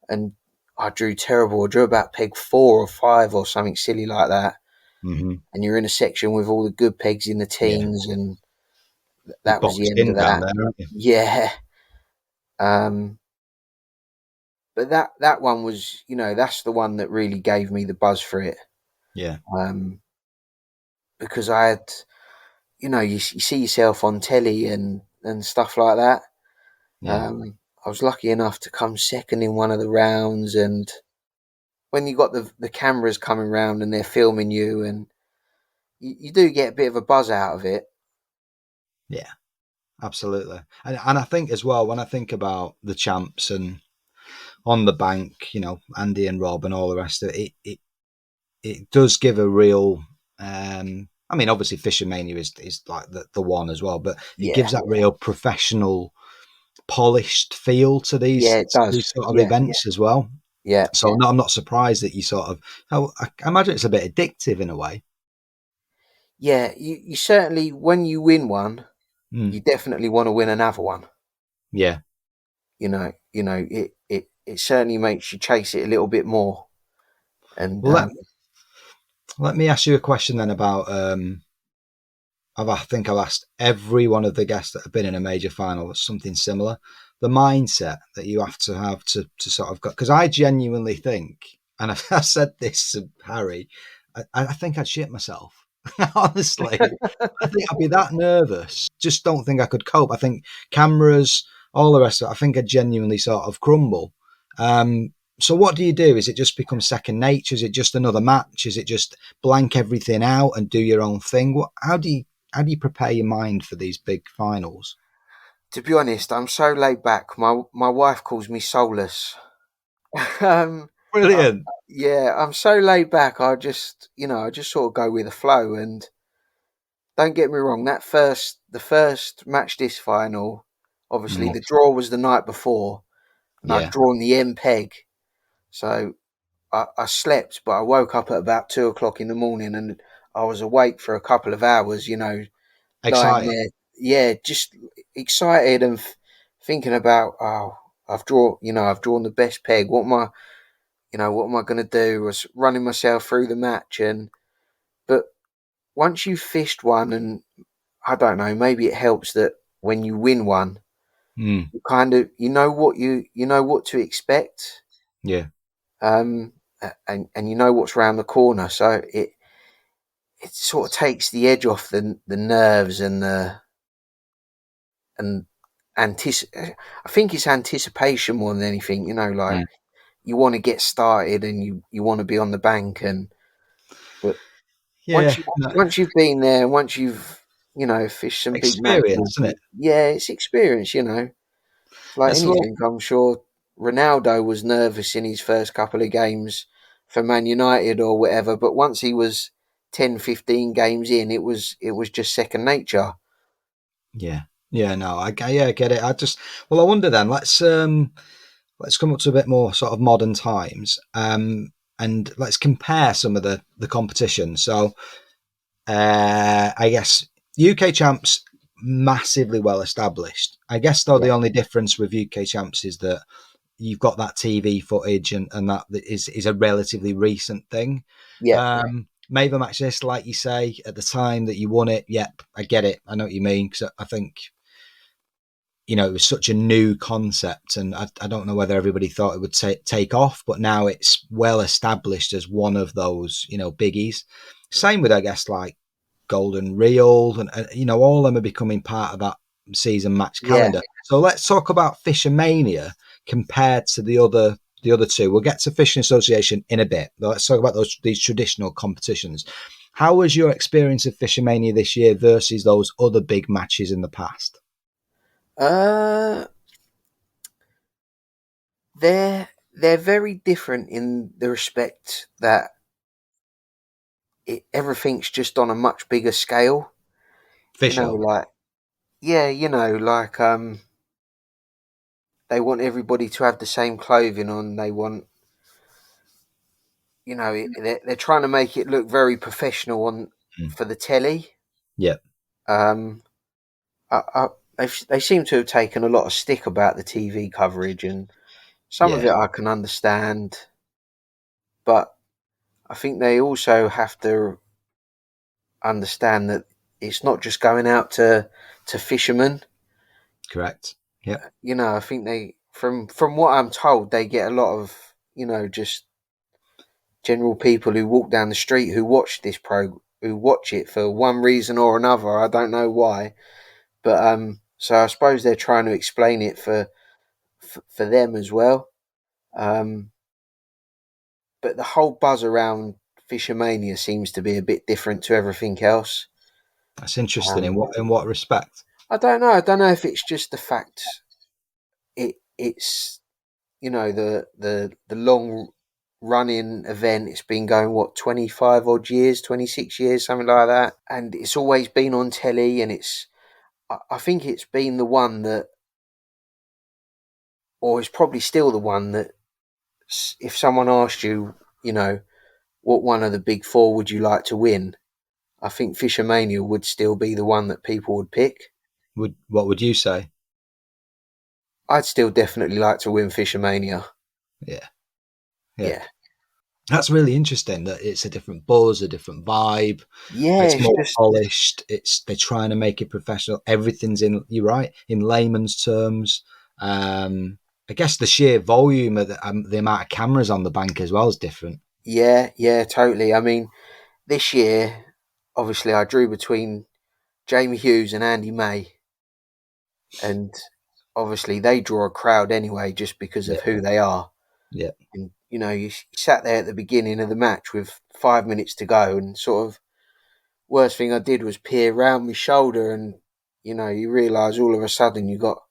and I drew terrible. I drew about peg 4 or 5 or something silly like that. And you're in a section with all the good pegs in the teens, and that was the end of that. Yeah. But that one was, that's the one that really gave me the buzz for it. Yeah. Because I had, you see yourself on telly and stuff like that. Yeah. I was lucky enough to come second in one of the rounds, and when you got the cameras coming round and they're filming you, and you do get a bit of a buzz out of it. Yeah, absolutely. And I think as well, when I think about the champs and on the bank, Andy and Rob and all the rest of it, it does give a real, obviously Fishermania is like the one as well, but it gives that real professional, polished feel to these, these sort of events as well. Yeah. So I'm not surprised that you sort of, I imagine it's a bit addictive in a way. Yeah, you certainly, when you win one, you definitely want to win another one. Yeah. It certainly makes you chase it a little bit more. And Well, let me ask you a question then about. I think I've asked every one of the guests that have been in a major final something similar. The mindset that you have to sort of go, because I genuinely think, and I've said this to Harry, I think I'd shit myself. Honestly, I think I'd be that nervous. Just don't think I could cope. I think cameras, all the rest of it, I think I'd genuinely sort of crumble. So what do you do? Is it just become second nature? Is it just another match? Is it just blank everything out and do your own thing? How do you prepare your mind for these big finals? to be honest, I'm so laid back. My wife calls me soulless. um, I, Brilliant. yeah, I'm so laid back. I just sort of go with the flow. And don't get me wrong, the first match this final, obviously the draw was the night before, and I'd Yeah. drawn the M peg, so I slept, but I woke up at about 2 o'clock in the morning, and I was awake for a couple of hours. Lying Excited. there, yeah, just excited and thinking about, I've drawn the best peg. What am I going to do? I was running myself through the match, but once you've fished one, and I don't know, maybe it helps that when you win one, Mm. you kind of you know what to expect, Yeah. um, and you know what's around the corner, so it sort of takes the edge off the nerves and I think it's anticipation more than anything. Like Mm. you want to get started and you want to be on the bank, but Yeah. No, once you've been there, once you've fished some big experience, matches, isn't it? yeah, it's experience. It's like Well, anything. I'm sure Ronaldo was nervous in his first couple of games for Man United or whatever, but once he was 10, 15 games in, it was just second nature. yeah. Yeah. No, I get it. I wonder then. Let's come up to a bit more sort of modern times. And let's compare some of the competition. So, I guess UK champs massively well established. I guess though Yeah, the only difference with UK champs is that you've got that TV footage and that is a relatively recent thing. yeah, Maver match this, like you say, at the time that you won it. Yep, I get it. I know what you mean because I think it was such a new concept, and I don't know whether everybody thought it would take off, but now it's well established as one of those biggies. Same with I guess like Golden Reel, and all of them are becoming part of that season match yeah. calendar. So let's talk about Fishermania compared to the other two. We'll get to Fishing Association in a bit, but let's talk about these traditional competitions. How was your experience of Fishermania this year versus those other big matches in the past? Uh, they're very different in the respect that everything's just on a much bigger scale. Fish Oak. Like yeah, they want everybody to have the same clothing on. They want they're trying to make it look very professional on Mm. for the telly. Yep. Um, they seem to have taken a lot of stick about the TV coverage, and some of Yeah. it I can understand, but I think they also have to understand that it's not just going out to fishermen. Correct. Yep. I think from what I'm told, they get a lot of just general people who walk down the street who watch it for one reason or another. I don't know why, but so I suppose they're trying to explain it for them as well. Um, but the whole buzz around Fishermania seems to be a bit different to everything else. That's interesting. In Um, what respect? I don't know. I don't know if it's just the fact it's the long running event. It's been going 25 odd years, 26 years, something like that, and it's always been on telly. And I think it's been the one that, or it's probably still the one that, if someone asked you, what one of the big four would you like to win, I think Fishermania would still be the one that people would pick. What would you say? I'd still definitely like to win Fishermania. Yeah, yeah. Yeah. That's really interesting. That it's a different buzz, a different vibe. Yeah, It's it's more just, polished. They're trying to make it professional. Everything's in. You're right, in layman's terms. I guess the sheer volume of the amount of cameras on the bank as well is different. yeah, totally. I mean, this year, obviously, I drew between Jamie Hughes and Andy May, and obviously they draw a crowd anyway just because Yeah, of who they are. yeah. And you sat there at the beginning of the match with 5 minutes to go, and sort of worst thing I did was peer round my shoulder, and you realise all of a sudden you got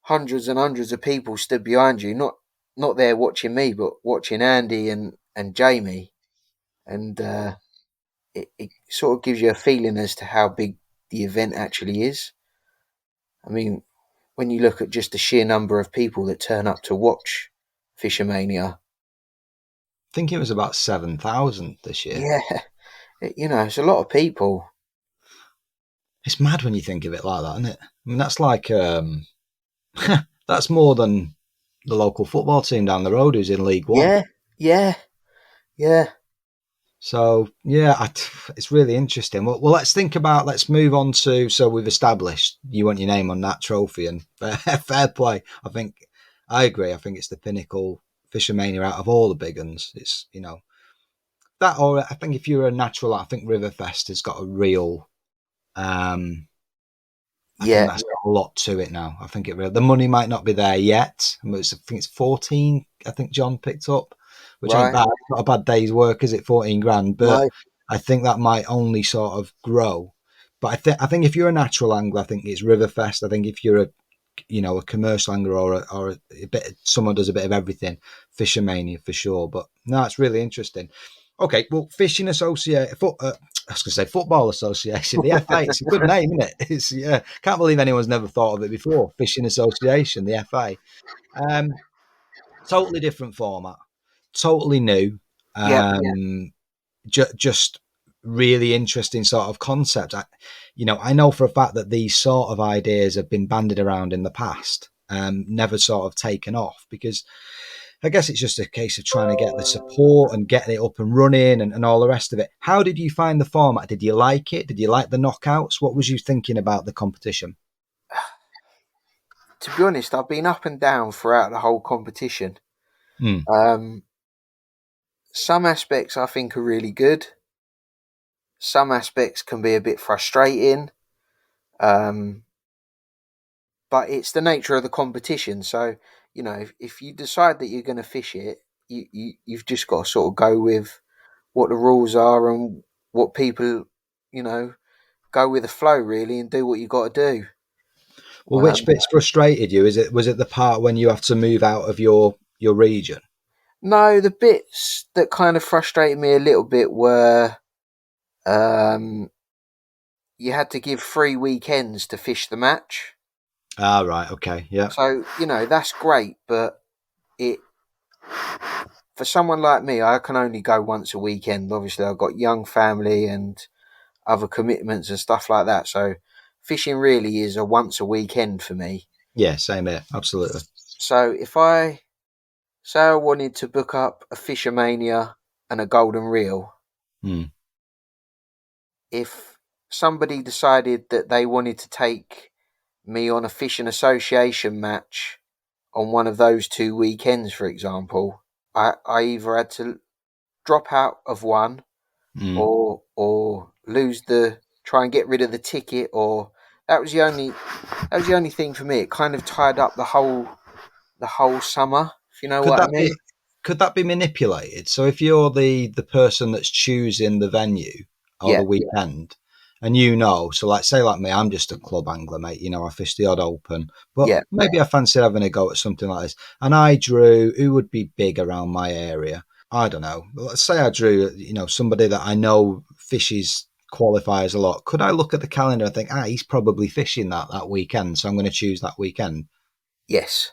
hundreds and hundreds of people stood behind you, not there watching me, but watching Andy and Jamie, and it sort of gives you a feeling as to how big the event actually is. I mean, when you look at just the sheer number of people that turn up to watch Fishermania, I think it was about 7,000 this year. yeah, it's a lot of people. It's mad when you think of it like that, isn't it? I mean, that's like that's more than the local football team down the road who's in League One. Yeah, yeah, yeah, So yeah, it's really interesting. Well, let's move on to. So we've established you want your name on that trophy, and fair play. I agree. I think it's the pinnacle Fishermania out of all the big ones. It's that, or I think if you're a natural, I think Riverfest has got a real. I think yeah, that's got a lot to it now. I think the money might not be there yet. I think it's 14. I think John picked up, which ain't right, bad. It's not a bad day's work, is it? 14 grand, but no, I think that might only sort of grow. But I think if you're a natural angler, I think it's Riverfest. I think if you're a commercial angler or a bit someone does a bit of everything, Fishermania for sure. But no, it's really interesting. Okay, well, Fishing Association, I was going to say Football Association, the FA. It's a good name, isn't it? It's can't believe anyone's never thought of it before. Fishing Association, the FA. Totally different format, totally new. yeah, Just really interesting sort of concept. I know for a fact that these sort of ideas have been bandied around in the past, never sort of taken off because I guess it's just a case of trying to get the support and getting it up and running and all the rest of it. How did you find the format? Did you like it? Did you like the knockouts? What was you thinking about the competition? To be honest, I've been up and down throughout the whole competition. Mm. Some aspects I think are really good. Some aspects can be a bit frustrating. But it's the nature of the competition. So, if you decide that you're going to fish it, you've just got to sort of go with what the rules are and what people, go with the flow really and do what you got to do. Well, which bits frustrated you? Was it the part when you have to move out of your region? No, the bits that kind of frustrated me a little bit were um, you had to give 3 weekends to fish the match. Ah, right. Okay. Yeah. So, that's great, but it for someone like me, I can only go once a weekend. Obviously, I've got young family and other commitments and stuff like that. So, fishing really is a once a weekend for me. Yeah. Same here. Absolutely. So, if I say I wanted to book up a Fishermania and a golden reel, Hmm. if somebody decided that they wanted to take me on a fishing association match on one of those 2 weekends, for example, I either had to drop out of one Hmm. or lose try and get rid of the ticket, or that was the only thing for me. It kind of tied up the whole summer, if you know Could what I that mean. be could that be manipulated? So if you're the person that's choosing the venue or Yeah, the weekend, and so like say like me, I'm just a club angler, mate. I fish the odd open, but yeah, maybe I fancy having a go at something like this. And I drew who would be big around my area. I don't know. Let's say I drew, somebody that I know fishes qualifiers a lot. Could I look at the calendar and think, he's probably fishing that weekend, so I'm going to choose that weekend? yes,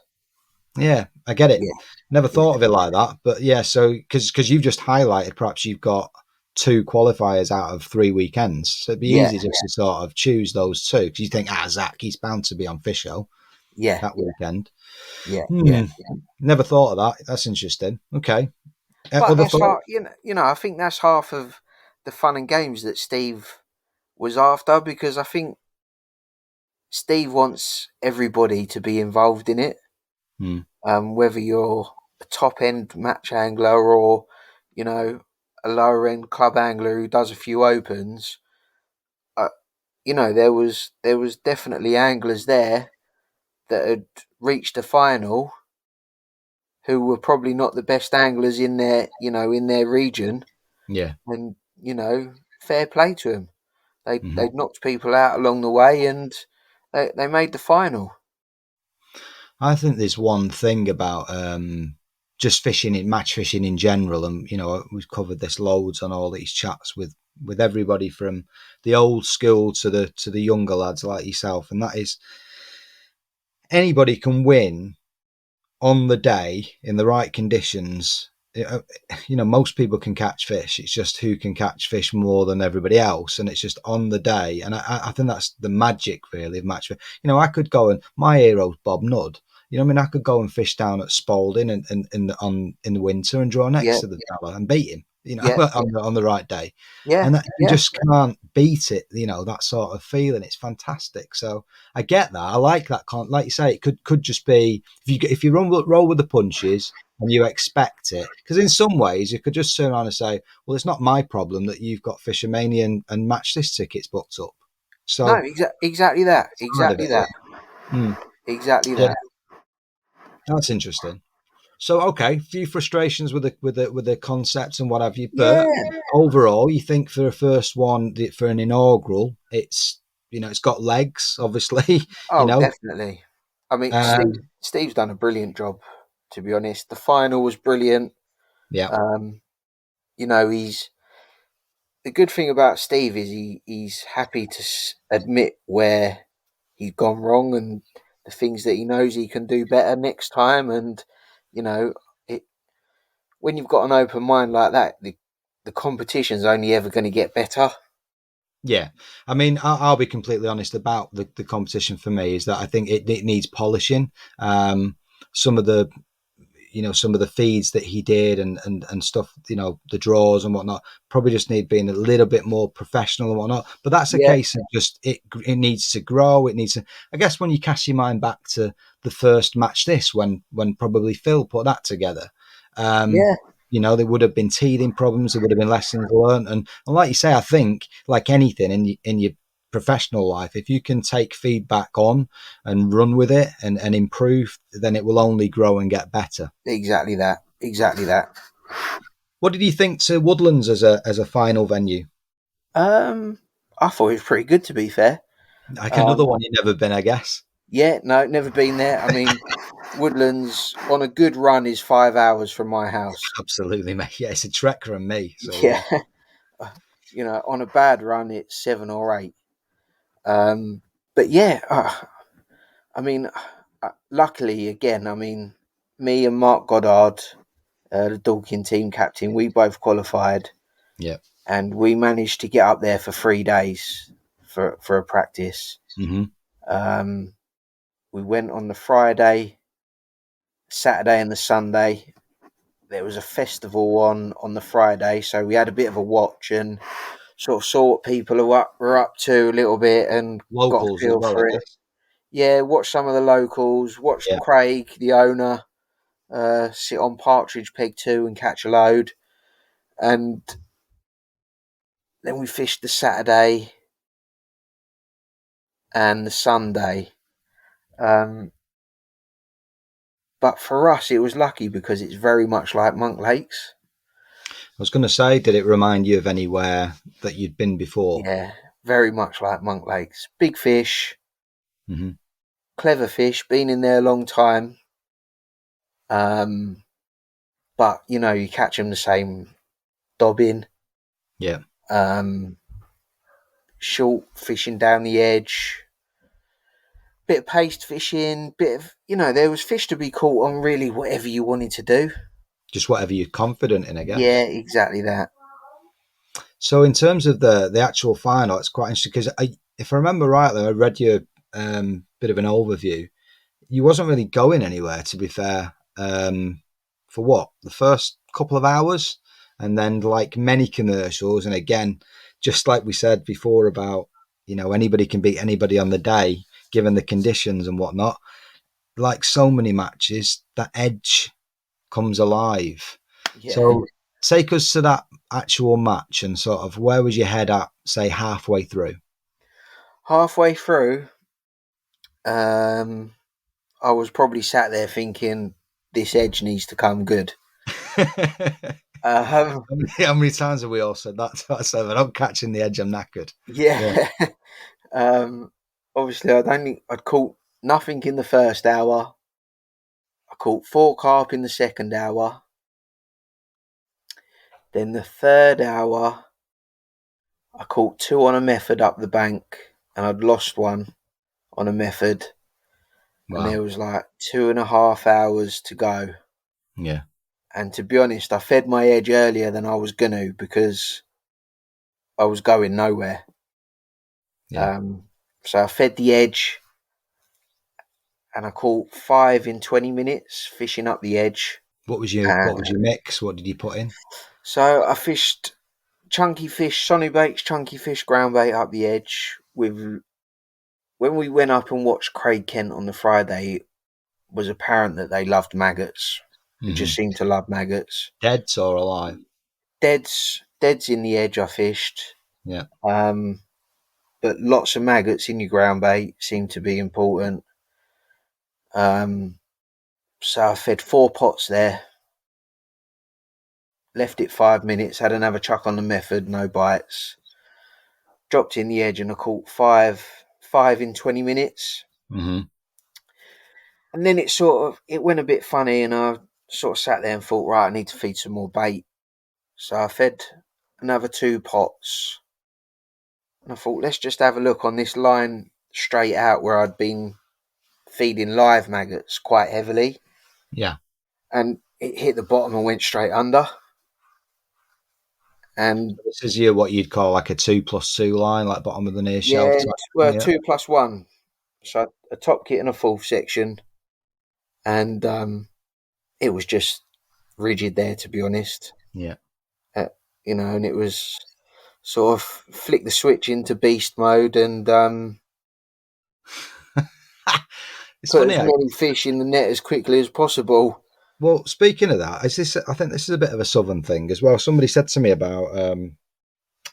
Yeah, I get it. yeah, Never yeah, thought of it like that, but yeah. So because you've just highlighted, perhaps you've got 2 qualifiers out of 3 weekends. So it'd be Yeah, easy just to sort of choose those 2 because you think, Zach, he's bound to be on Fish Show yeah, that weekend. yeah, Hmm. yeah. Never thought of that. That's interesting. Okay. But Other that's thoughts? half, I think that's half of the fun and games that Steve was after, because I think Steve wants everybody to be involved in it. Hmm. Whether you're a top end match angler or, a lower end club angler who does a few opens. There was definitely anglers there that had reached a final who were probably not the best anglers in their region, Yeah. and fair play to them. Hmm. They'd knocked people out along the way, and they made the final. I think there's one thing about just fishing, in match fishing in general, and we've covered this loads on all these chats with everybody from the old school to the younger lads like yourself, and that is anybody can win on the day in the right conditions. Most people can catch fish. It's just who can catch fish more than everybody else, and it's just on the day. And I think that's the magic, really, of match. I could go and my hero's Bob Nudd. I could go and fish down at Spalding in the winter and draw next Yeah, to the fella and beat him. yeah, On the right day, yeah. and that, you just can't beat it. That sort of feeling. It's fantastic. So I get that. I like that. Like you say, it could just be if you roll with the punches and you expect it. Because in some ways, you could just turn around and say, "Well, it's not my problem that you've got Fishermania and Match This tickets booked up." No, So exactly that. side of Exactly it, that. yeah. Exactly Yeah, that. that's interesting. So okay, a few frustrations with the concept and what have you, but Yeah. overall, you think for a first one for an inaugural, it's got legs, obviously. you Oh, know, definitely. I mean, um, Steve's done a brilliant job, to be honest. The final was brilliant. yeah, Um, he's the good thing about Steve is he's happy to admit where he's gone wrong and the things that he knows he can do better next time. And you know, it, when you've got an open mind like that, the competition's only ever going to get better. yeah. I mean, I'll be completely honest about the competition for me is that I think it needs polishing. Some of the some of the feeds that he did and stuff, the draws and whatnot, probably just need being a little bit more professional and whatnot. But that's a Yeah, case of just it needs to grow. It needs to, I guess, when you cast your mind back to the first match, when probably Phil put that together. Um, yeah, there would have been teething problems. There would have been lessons learned, and like you say, I think like anything in your professional life, if you can take feedback on and run with it and improve, then it will only grow and get better. exactly that. Exactly that. What did you think to Woodlands as a final venue? I thought it was pretty good, to be fair. Like another Um, one you've never been, I guess. yeah, no, never been there. I mean, Woodlands on a good run is 5 hours from my house. Absolutely, mate. Yeah, it's a trek from me. So Yeah, yeah, on a bad run it's 7 or 8. But yeah, I mean, luckily again, I mean, me and Mark Goddard, the Dorking team captain, we both qualified, yeah. and we managed to get up there for 3 days for a practice. Mm-hmm. Um, we went on the Friday, Saturday, and the Sunday. There was a festival on the Friday, so we had a bit of a watch and sort of saw what people were up to a little bit and got a Locals as feel well, I for it. guess. Yeah, watch some of the locals, watch Yeah. Craig, the owner, sit on Partridge Peg 2 and catch a load. And then we fished the Saturday and the Sunday. But for us, it was lucky because it's very much like Monk Lakes. I was going to say, did it remind you of anywhere that you'd been before? Yeah, very much like Monk Lakes. Big fish, Mm-hmm. clever fish, been in there a long time. But, you catch them the same dobbing, Yeah. um, short fishing down the edge, bit of paste fishing, bit of, there was fish to be caught on really whatever you wanted to do. Just whatever you're confident in, I guess. Yeah, exactly that. So in terms of the actual final, it's quite interesting because if I remember rightly, I read your bit of an overview. You wasn't really going anywhere, to be fair. For what, the first couple of hours, and then like many commercials, and again, just like we said before about anybody can beat anybody on the day given the conditions and whatnot. Like so many matches, that edge comes alive. Yeah. So take us to that actual match and sort of where was your head at, say, halfway through? Halfway through, I was probably sat there thinking, this edge needs to come good. Um, How many times have we all said that to ourselves? I'm catching the edge, I'm knackered. yeah. um, Obviously, I'd caught nothing in the first hour. I caught 4 carp in the second hour. Then the third hour, I caught 2 on a method up the bank, and I'd lost one on a method. And Wow. there was like 2.5 hours to go. Yeah. And to be honest, I fed my edge earlier than I was going to because I was going nowhere. Yeah. So I fed the edge and I caught 5 in 20 minutes fishing up the edge. What was your mix? What did you put in? So I fished chunky fish, sonny baits, chunky fish, ground bait up the edge. When we went up and watched Craig Kent on the Friday, it was apparent that they loved maggots. They just seemed to love maggots. Dead or alive? Dead's in the edge I fished. Yeah. But lots of maggots in your ground bait seem to be important. So I fed 4 pots there. Left it 5 minutes, had another chuck on the method, no bites. Dropped in the edge and I caught 5 in 20 minutes. Mm-hmm. And then it went a bit funny and I sort of sat there and thought, right, I need to feed some more bait. So I fed another 2 pots. And I thought, let's just have a look on this line straight out where I'd been feeding live maggots quite heavily. Yeah. And it hit the bottom and went straight under. And this is what you'd call like a 2+2 line, like bottom of the near shelf yeah, type. well, 2+1. So a top kit and a full section. And it was just rigid there, to be honest. Yeah. And it was sort of flick the switch into beast mode and It's put funny. as many fish in the net as quickly as possible. Well, speaking of that, I think this is a bit of a southern thing as well. Somebody said to me about, I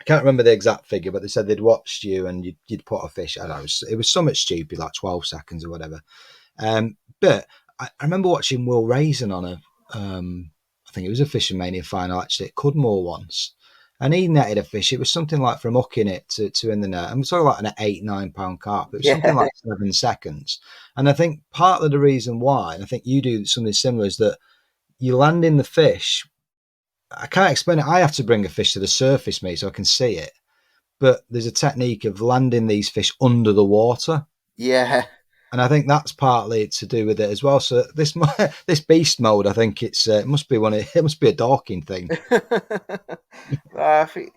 can't remember the exact figure, but they said they'd watched you and you'd put a fish. I don't know, it was something stupid, like 12 seconds or whatever. But I remember watching Will Raisin on I think it was a Fishing Mania final actually at Cudmore once. And he netted a fish. It was something like from hooking it to in the net. And we're talking like an £8-9 carp. It was something like 7 seconds. And I think part of the reason why, and I think you do something similar, is that you land in the fish. I can't explain it. I have to bring a fish to the surface, mate, so I can see it. But there's a technique of landing these fish under the water. Yeah. And I think that's partly to do with it as well. So this beast mode, I think it must be a Dorking thing. I think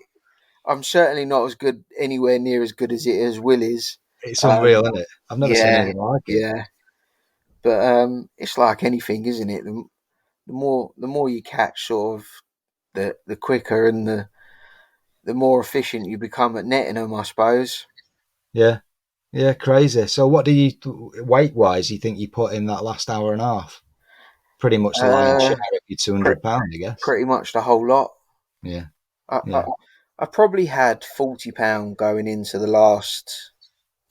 I'm certainly not as good, anywhere near as good as Will is. It's unreal, isn't it? I've never seen Yeah, anything like it. yeah. But it's like anything, isn't it? The more you catch, sort of, the quicker and the more efficient you become at netting them, I suppose. Yeah, yeah, crazy. So, what do you weight-wise? You think you put in that last hour and a half? Pretty much the lion's share of your £200, I guess. Pretty much the whole lot. Yeah, I, yeah. I probably had £40 going into the last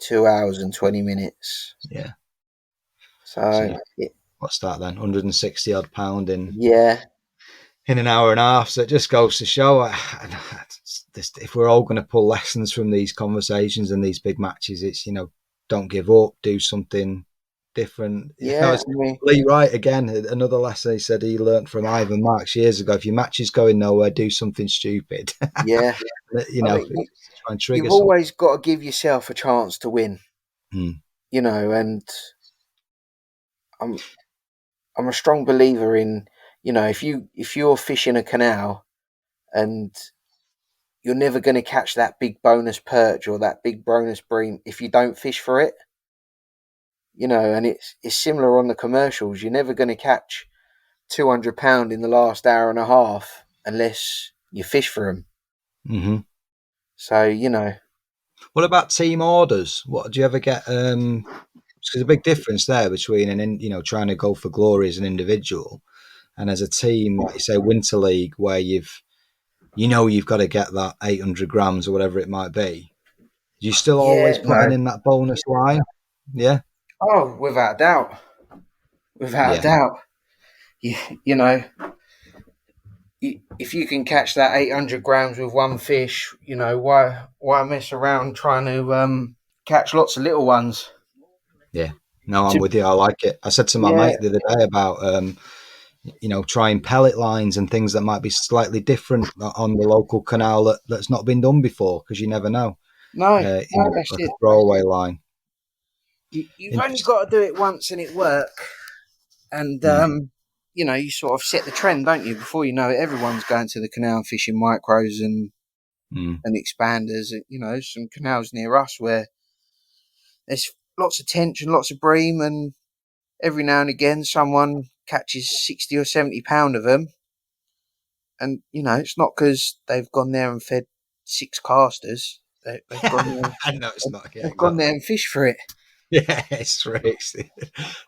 2 hours and 20 minutes. Yeah. So what's that then? 160 odd pound in an hour and a half. So it just goes to show if we're all going to pull lessons from these conversations and these big matches, it's don't give up, do something different. Yeah, Lee Wright again, another lesson he said he learnt from Ivan Marks years ago. If your match is going nowhere, do something stupid. Yeah. try and trigger. You've always got to give yourself a chance to win. And I'm a strong believer in, if you're fishing a canal and you're never going to catch that big bonus perch or that big bonus bream if you don't fish for it. And it's similar on the commercials. You're never going to catch £200 in the last hour and a half unless you fish for them. Mm-hmm. So, What about team orders? What do you ever get? There's a big difference there between trying to go for glory as an individual and as a team, like you say, Winter League, where you've got to get that 800 grams or whatever it might be. You still always putting in that bonus line? Yeah. Oh, without a doubt. Without a doubt. If you can catch that 800 grams with one fish, why mess around trying to catch lots of little ones? Yeah. No, I'm with you. I like it. I said to my mate the other day about, trying pellet lines and things that might be slightly different on the local canal that's not been done before, because you never know. No, That's like it. A throwaway line. You've only got to do it once and it work. And, you sort of set the trend, don't you? Before you know it, everyone's going to the canal and fishing micros and expanders. Some canals near us where there's lots of tension, lots of bream, and every now and again someone catches 60 or 70 pound of them. And, it's not because they've gone there and fed 6 casters. They've gone there. I know it's not. They've gone there and fished for it. Yeah, it's true.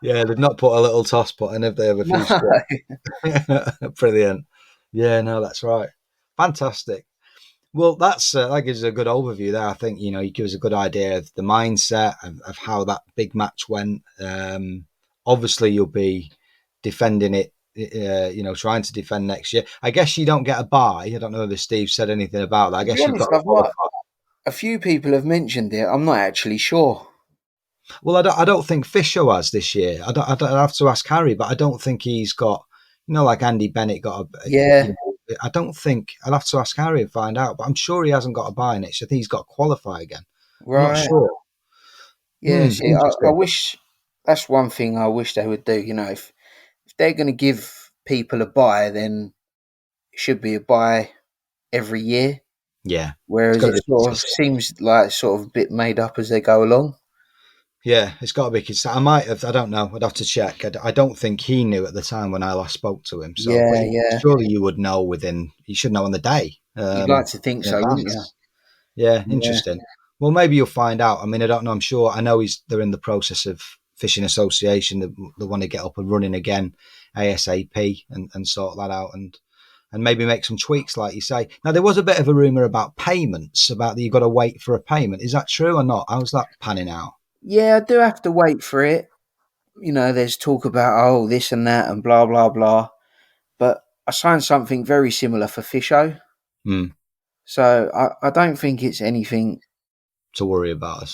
Yeah, they've not put a little toss pot in, have they, of a few strips? Brilliant. Yeah, no, that's right. Fantastic. Well, that gives us a good overview there. I think, you give us a good idea of the mindset of how that big match went. Obviously, you'll be defending it, trying to defend next year. I guess you don't get a buy. I don't know if Steve said anything about that. I guess you've got a few people have mentioned it. I'm not actually sure. Well, I don't think Fisher has this year. I'd have to ask Harry, but I don't think he's got, like Andy Bennett got a. Yeah. I don't think, I'll have to ask Harry and find out, but I'm sure he hasn't got a buy next year. I think he's got to qualify again. Right. I'm not sure. Yeah, I wish, that's one thing I wish they would do. If they're going to give people a buy, then it should be a buy every year. Yeah. Whereas it sort of seems like sort of a bit made up as they go along. Yeah, it's got to be. I don't know. I'd have to check. I don't think he knew at the time when I last spoke to him. So surely you would know you should know on the day. You'd like to think so, wouldn't you? Yeah, interesting. Well, maybe you'll find out. I mean, I don't know. I'm sure. I know they're in the process of Fishing Association. They want to get up and running again ASAP and sort that out and maybe make some tweaks, like you say. Now, there was a bit of a rumour about payments, about that you've got to wait for a payment. Is that true or not? How's that panning out? Yeah, I do have to wait for it. There's talk about, this and that and blah, blah, blah. But I signed something very similar for Fisho. So I don't think it's anything to worry about.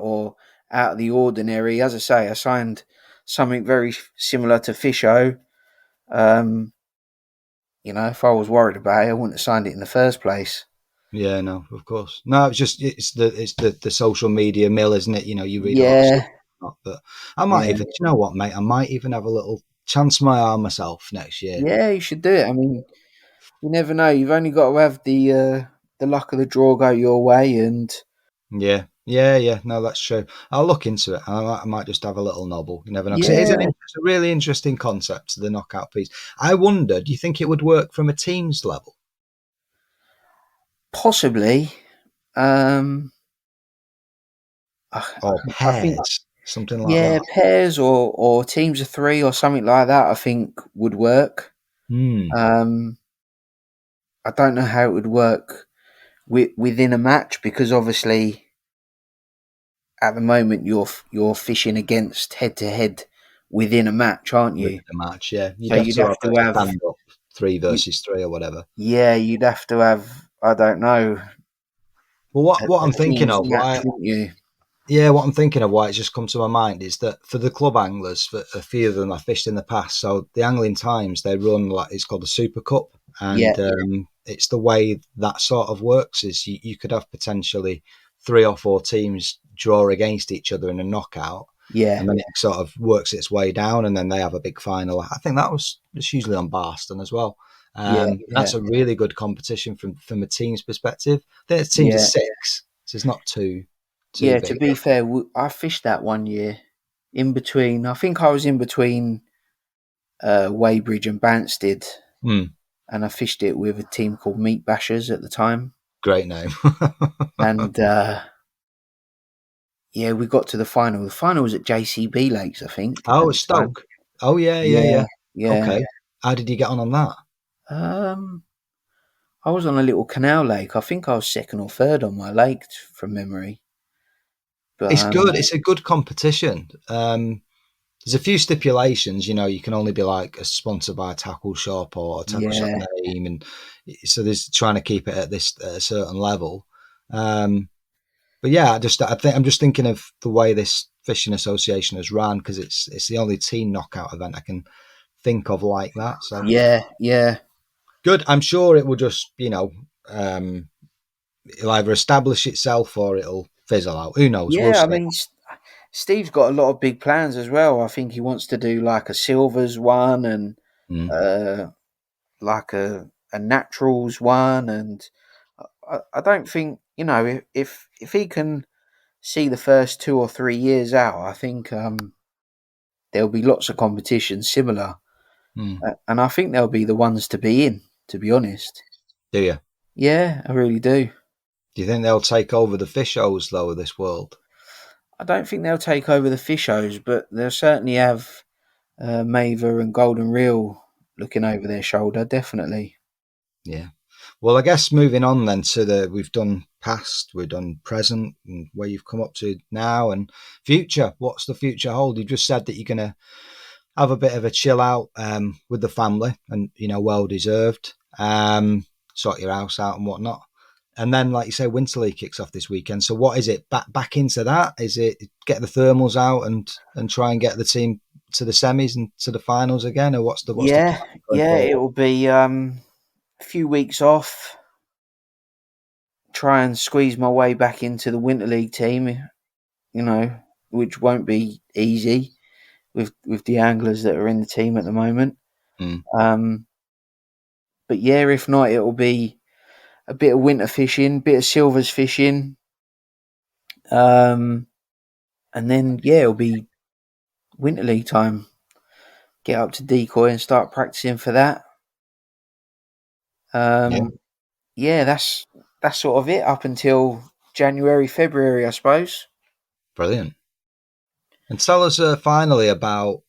Or out of the ordinary. As I say, I signed something very similar to Fisho. If I was worried about it, I wouldn't have signed it in the first place. Yeah, no, of course. No, it's the social media mill, isn't it? You read a lot of stuff, but I might even, you know what, mate? I might even have a little chance my arm myself next year. Yeah, you should do it. I mean, you never know. You've only got to have the luck of the draw go your way, and yeah. No, that's true. I'll look into it. I might just have a little nobble. You never know. Yeah. It's a really interesting concept, the knockout piece. I wonder, do you think it would work from a team's level? Possibly. Or pairs, I think, something like that. Yeah, pairs or teams of 3 or something like that, I think would work. I don't know how it would work within a match, because obviously at the moment you're fishing against head-to-head within a match, aren't you? Within a match, yeah. You'd have to have stand up 3 versus 3 or whatever. Yeah, you'd have to have, I don't know. Well, what I'm thinking of, match, what I'm thinking of, why it's just come to my mind is that for the club anglers, for a few of them I fished in the past, so the Angling Times, they run it's called the Super Cup, and it's the way that sort of works is you could have potentially 3 or 4 teams draw against each other in a knockout, and then it sort of works its way down, and then they have a big final. I think it's usually on Barston as well. That's a really good competition from a team's perspective. I think it's teams of yeah, 6, so it's not too yeah. To big. be fair, I fished that one year in between. I think I was in between Weybridge and Banstead, Mm, and I fished it with a team called Meat Bashers at the time. great name. And yeah, we got to the final. The final was at JCB Lakes, I think, at Oh, the it's time. Stoke. Oh, yeah, yeah, Yeah, yeah. yeah. Okay. How did you get on that? Um, I was on a little canal lake. I think I was second or third on my lake from memory. But It's good. It's a good competition. There's a few stipulations. You can only be like a sponsored by a tackle shop or a tackle shop yeah, name, and so there's trying to keep it at a certain level. But yeah, I'm just thinking of the way this fishing association has ran, because it's the only team knockout event I can think of like that. So yeah. good. I'm sure it will just it'll either establish itself or it'll fizzle out. Who knows? We'll Yeah, I see. mean, Steve's got a lot of big plans as well. I think he wants to do like a silvers one and Mm, like a naturals one, and I don't think if he can see the first 2 or 3 years out, I think there'll be lots of competition similar, mm. and I think they'll be the ones to be in. To be honest, Do you? yeah, I really do. Do you think they'll take over the fish O's though of this world? I don't think they'll take over the fishos, but they'll certainly have Maver and Golden Reel looking over their shoulder, definitely. Yeah. Well, I guess moving on then to we've done past, we've done present, and where you've come up to now and future. What's the future hold? You just said that you're going to have a bit of a chill out with the family, and well deserved. Sort your house out and whatnot. And then, like you say, Winter League kicks off this weekend. So what is it? Back into that? Is it get the thermals out and try and get the team to the semis and to the finals again, or what's the plan Yeah, going yeah, it forward? will be a few weeks off. Try and squeeze my way back into the Winter League team, which won't be easy with the anglers that are in the team at the moment. Mm, Um, but yeah, if not, it will be a bit of winter fishing, bit of silvers fishing, and then yeah, it'll be Winter League time. Get up to decoy and start practicing for that. yeah, Yeah, that's sort of it up until January, February, I suppose. brilliant. And tell us finally about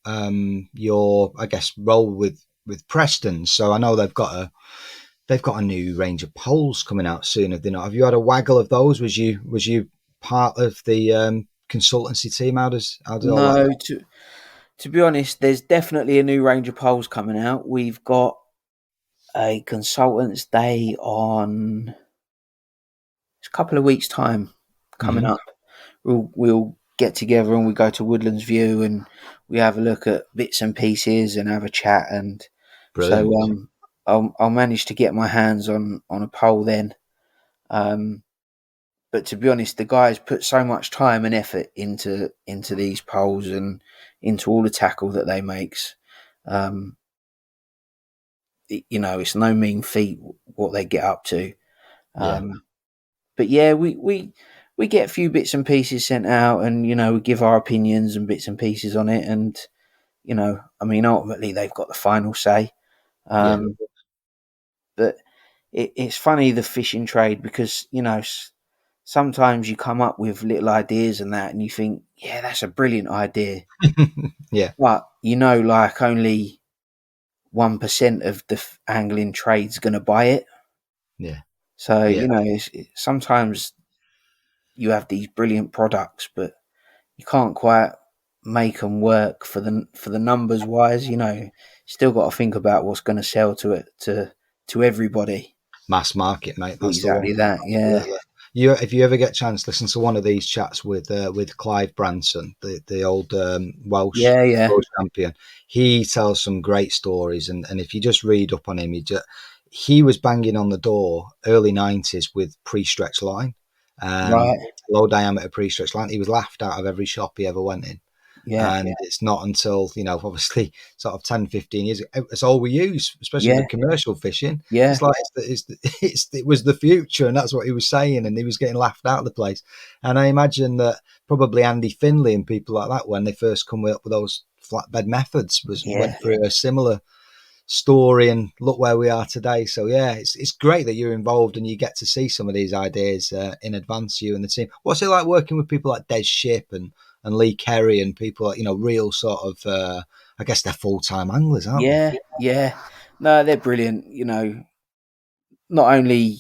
your, I guess, role with Preston. So I know they've got a new range of poles coming out soon. Have they not? Have you had a waggle of those? Was you part of the consultancy team? How did all that No, go? to be honest, there's definitely a new range of poles coming out. We've got a consultants day on a couple of weeks' time coming Mm-hmm. up. We'll get together and we go to Woodlands View and we have a look at bits and pieces and have a chat, and so Brilliant. I'll manage to get my hands on a pole then. But to be honest, the guys put so much time and effort into these poles and into all the tackle that they makes. Um, it's no mean feat what they get up to. Yeah. But yeah, we get a few bits and pieces sent out, and we give our opinions and bits and pieces on it, and I mean, ultimately they've got the final say. Yeah. But it's funny, the fishing trade, because sometimes you come up with little ideas and that, and you think, yeah, that's a brilliant idea, Yeah. but like only 1% of the angling trade's going to buy it. Yeah. So Yeah. sometimes you have these brilliant products, but you can't quite make them work for the numbers wise. Still got to think about what's going to sell to everybody. Mass market, mate. That's the one. Exactly that. Yeah. Absolutely. If you ever get a chance, listen to one of these chats with Clive Branson, the old Welsh Yeah. Yeah. world champion. He tells some great stories, and if you just read up on him, he was banging on the door early 90s with pre-stretch line, Right. low diameter pre-stretch line. He was laughed out of every shop he ever went in. Yeah. And it's not until, obviously sort of 10, 15 years ago, it's all we use, especially Yeah. with commercial fishing. Yeah. It's like it was the future, and that's what he was saying, and he was getting laughed out of the place. And I imagine that probably Andy Finley and people like that, when they first come up with those flatbed methods, went through a similar story, and look where we are today. So yeah, it's great that you're involved and you get to see some of these ideas in advance, you and the team. What's it like working with people like Des Ship and Lee Kerry and people like, real sort of I guess they're full-time anglers, aren't they? Yeah. No, they're brilliant. Not only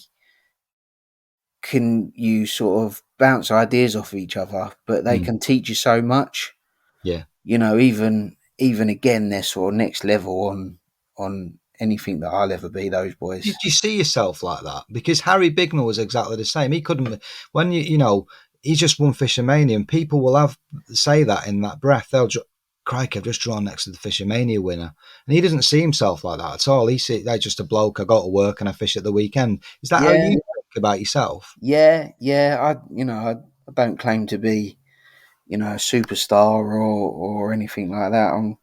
can you sort of bounce ideas off each other, but they can teach you so much. Yeah. Even again, they're sort of next level on anything that I'll ever be, those boys. Did you see yourself like that? Because Harry Bignell was exactly the same. He couldn't, when he just won Fishermania, and people will say that in that breath. They'll crikey, I've just drawn next to the Fishermania winner. And he doesn't see himself like that at all. They're just a bloke. I go to work and I fish at the weekend. Is that how you think about yourself? Yeah. I don't claim to be, a superstar or anything like that.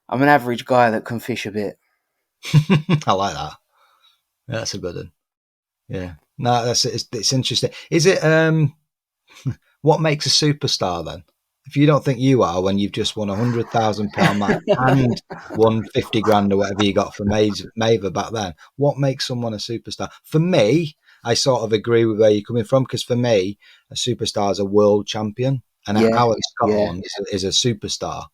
I'm an average guy that can fish a bit. I like that. That's a good one. Yeah. No, it's interesting. Is it what makes a superstar then? If you don't think you are, when you've just won £100,000 match and won 50 grand or whatever you got for Maver back then, what makes someone a superstar? For me, I sort of agree with where you're coming from, because for me, a superstar is a world champion, and Alex Scott is a superstar.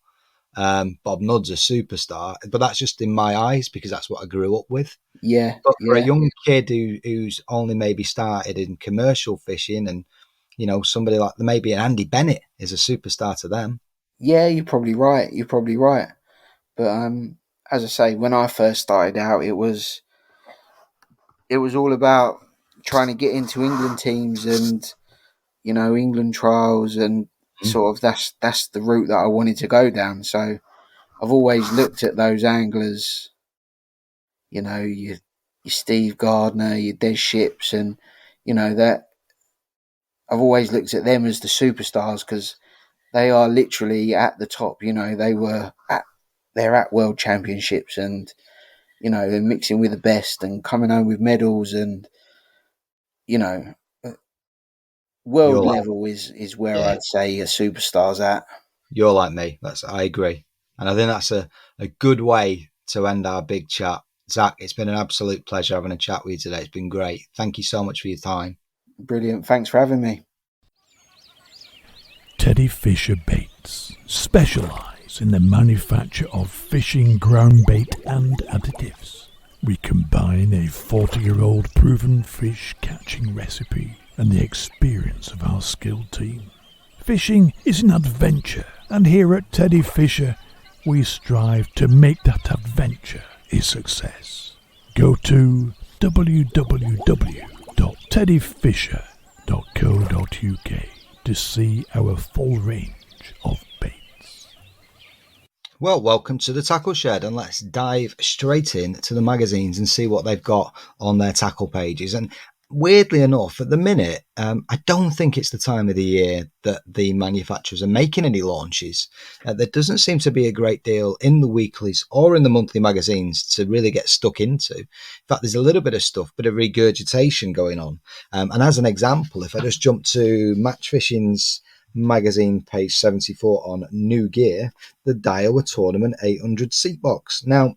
Bob Nudd's a superstar, but that's just in my eyes because that's what I grew up with. Yeah. But for a young kid who's only maybe started in commercial fishing, and somebody like maybe an Andy Bennett is a superstar to them. Yeah, you're probably right. But as I say, when I first started out, it was all about trying to get into England teams and England trials, and sort of that's the route that I wanted to go down. So I've always looked at those anglers, your Steve Gardner, your Des Ships, and that I've always looked at them as the superstars, because they are literally at the top. They're at world championships, and they're mixing with the best and coming home with medals, and world level is where I'd say a superstar's at. You're like me. I agree, and I think that's a good way to end our big chat. Zac, it's been an absolute pleasure having a chat with you today. It's been great. Thank you so much for your time. Brilliant. Thanks for having me. Teddy Fisher Baits specialise in the manufacture of fishing ground bait and additives. We combine a 40-year-old proven fish catching recipe and the experience of our skilled team. Fishing is an adventure, and here at Teddy Fisher, we strive to make that adventure a success. Go to www.teddyfisher.co.uk to see our full range of baits. Well, welcome to the Tackle Shed, and let's dive straight into the magazines and see what they've got on their tackle pages. And weirdly enough, at the minute, I don't think it's the time of the year that the manufacturers are making any launches. There doesn't seem to be a great deal in the weeklies or in the monthly magazines to really get stuck into. In fact, there's a little bit of stuff, bit of regurgitation going on. And as an example, if I just jump to Matchfishing's magazine, page 74 on new gear, the Daiwa Tournament 800 seat box. Now,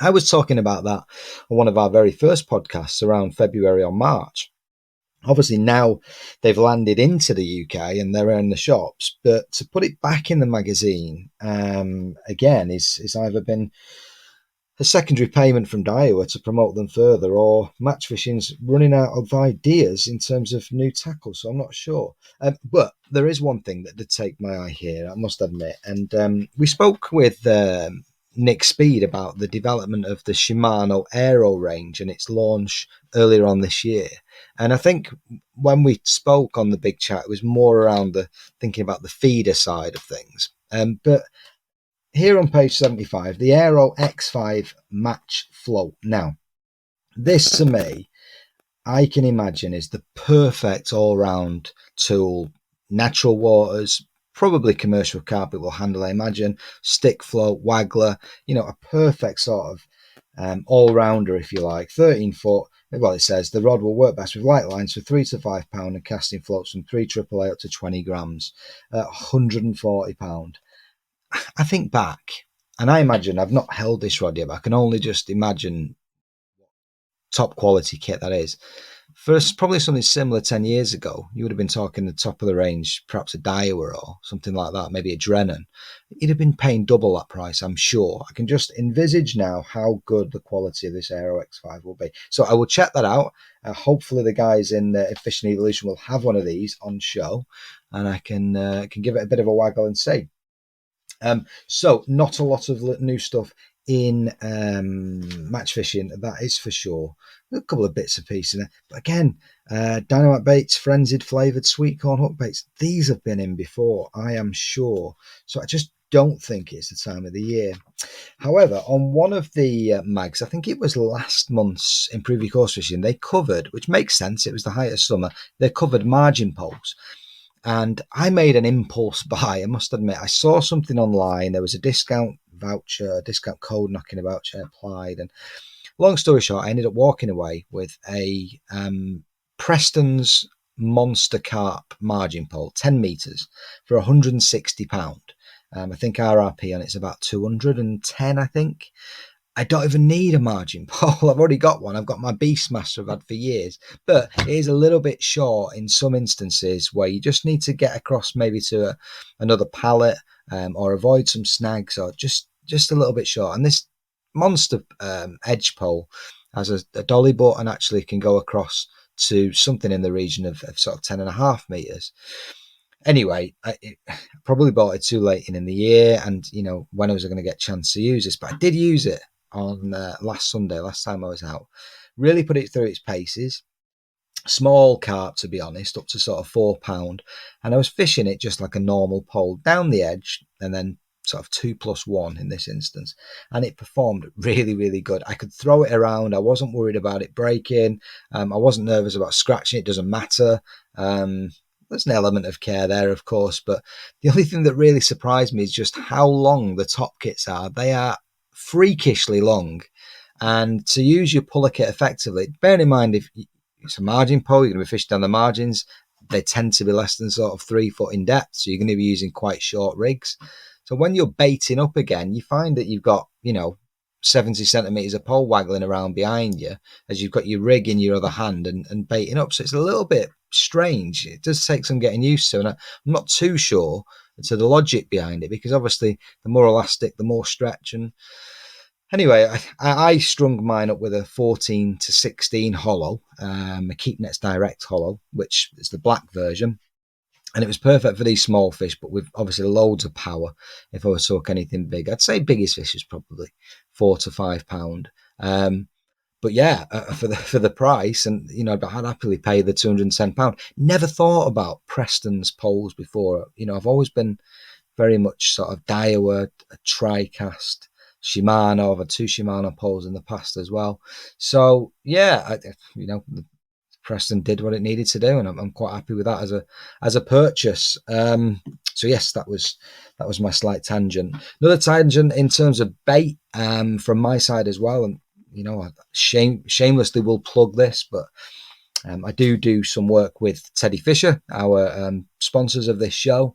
I was talking about that on one of our very first podcasts around February or March. Obviously now they've landed into the UK and they're in the shops, but to put it back in the magazine again is either been a secondary payment from Daiwa to promote them further, or Matchfishing's running out of ideas in terms of new tackles, so I'm not sure. But there is one thing that did take my eye here, I must admit, and we spoke with Nick Speed about the development of the Shimano Aero range and its launch earlier on this year. And I think when we spoke on the big chat, it was more around thinking about the feeder side of things. But here on page 75, the Aero X5 Match Float. Now, this to me, I can imagine is the perfect all-round tool. Natural waters, probably commercial carp it will handle, I imagine. Stick float, waggler, a perfect sort of all-rounder, if you like. 13 foot. Well, it says the rod will work best with light lines for 3 to 5 pound and casting floats from 3 AAA up to 20 grams at 140 pound. I think back, and I imagine I've not held this rod yet, but I can only just imagine top quality kit that is. For probably something similar 10 years ago, you would have been talking the top of the range, perhaps a Daiwa or something like that, maybe a Drennan. You'd have been paying double that price, I'm sure. I can just envisage now how good the quality of this Aero X5 will be. So I will check that out. Hopefully the guys in Fishing Evolution will have one of these on show, and I can give it a bit of a waggle and see. So not a lot of new stuff in match fishing, that is for sure. A couple of bits of pieces in there, but again, dynamite baits, frenzied flavoured sweet corn hook baits, these have been in before, I am sure. So I just don't think it's the time of the year. However, on one of the mags, I think it was last month's Improve Your Course Fishing, they covered, which makes sense, it was the height of summer, they covered margin poles. And I made an impulse buy, I must admit. I saw something online. There was a discount voucher, discount code knocking about, which I applied. And long story short, I ended up walking away with a Preston's Monster Carp margin pole, 10 metres, for £160. I think RRP on it's about 210, I think. I don't even need a margin pole. I've already got one. I've got my Beastmaster I've had for years. But it is a little bit short in some instances where you just need to get across maybe to another pallet or avoid some snags, or just a little bit short. And this Monster edge pole has a dolly butt and actually can go across to something in the region of sort of 10.5 metres. Anyway, I probably bought it too late in the year, and when I was going to get a chance to use this, but I did use it on last Sunday, last time I was out. Really put it through its paces. Small carp, to be honest, up to sort of £4, and I was fishing it just like a normal pole down the edge, and then sort of 2+1 in this instance, and it performed really, really good. I could throw it around. I wasn't worried about it breaking. I wasn't nervous about scratching. It doesn't matter. There's an element of care there, of course, but the only thing that really surprised me is just how long the top kits are. They are freakishly long, and to use your puller kit effectively, bear in mind if it's a margin pole, you're going to be fishing down the margins. They tend to be less than sort of 3 foot in depth, so you're going to be using quite short rigs. So when you're baiting up again, you find that you've got 70 centimetres of pole waggling around behind you as you've got your rig in your other hand and baiting up. So it's a little bit strange. It does take some getting used to, and I'm not too sure to the logic behind it, because obviously the more elastic, the more stretch. And anyway, I strung mine up with a 14 to 16 hollow, a Keepnets Direct hollow, which is the black version. And it was perfect for these small fish, but with obviously loads of power. If I was to hook anything big, I'd say biggest fish is probably £4 to £5. But yeah, for the price, and I'd happily pay the £210. Never thought about Preston's poles before. I've always been very much sort of Daiwa, a tri-cast, Shimano. I've had 2 Shimano poles in the past as well. So yeah, Preston did what it needed to do, and I'm quite happy with that as a purchase. So yes, that was my slight tangent. Another tangent in terms of bait from my side as well, and I shamelessly will plug this, but I do some work with Teddy Fisher, our sponsors of this show,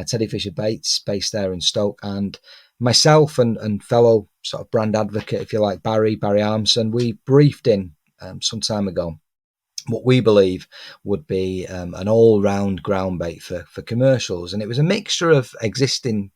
Teddy Fisher Baits, based there in Stoke, and myself and fellow sort of brand advocate, if you like, Barry Armson, we briefed in some time ago what we believe would be an all-round ground bait for commercials. And it was a mixture of existing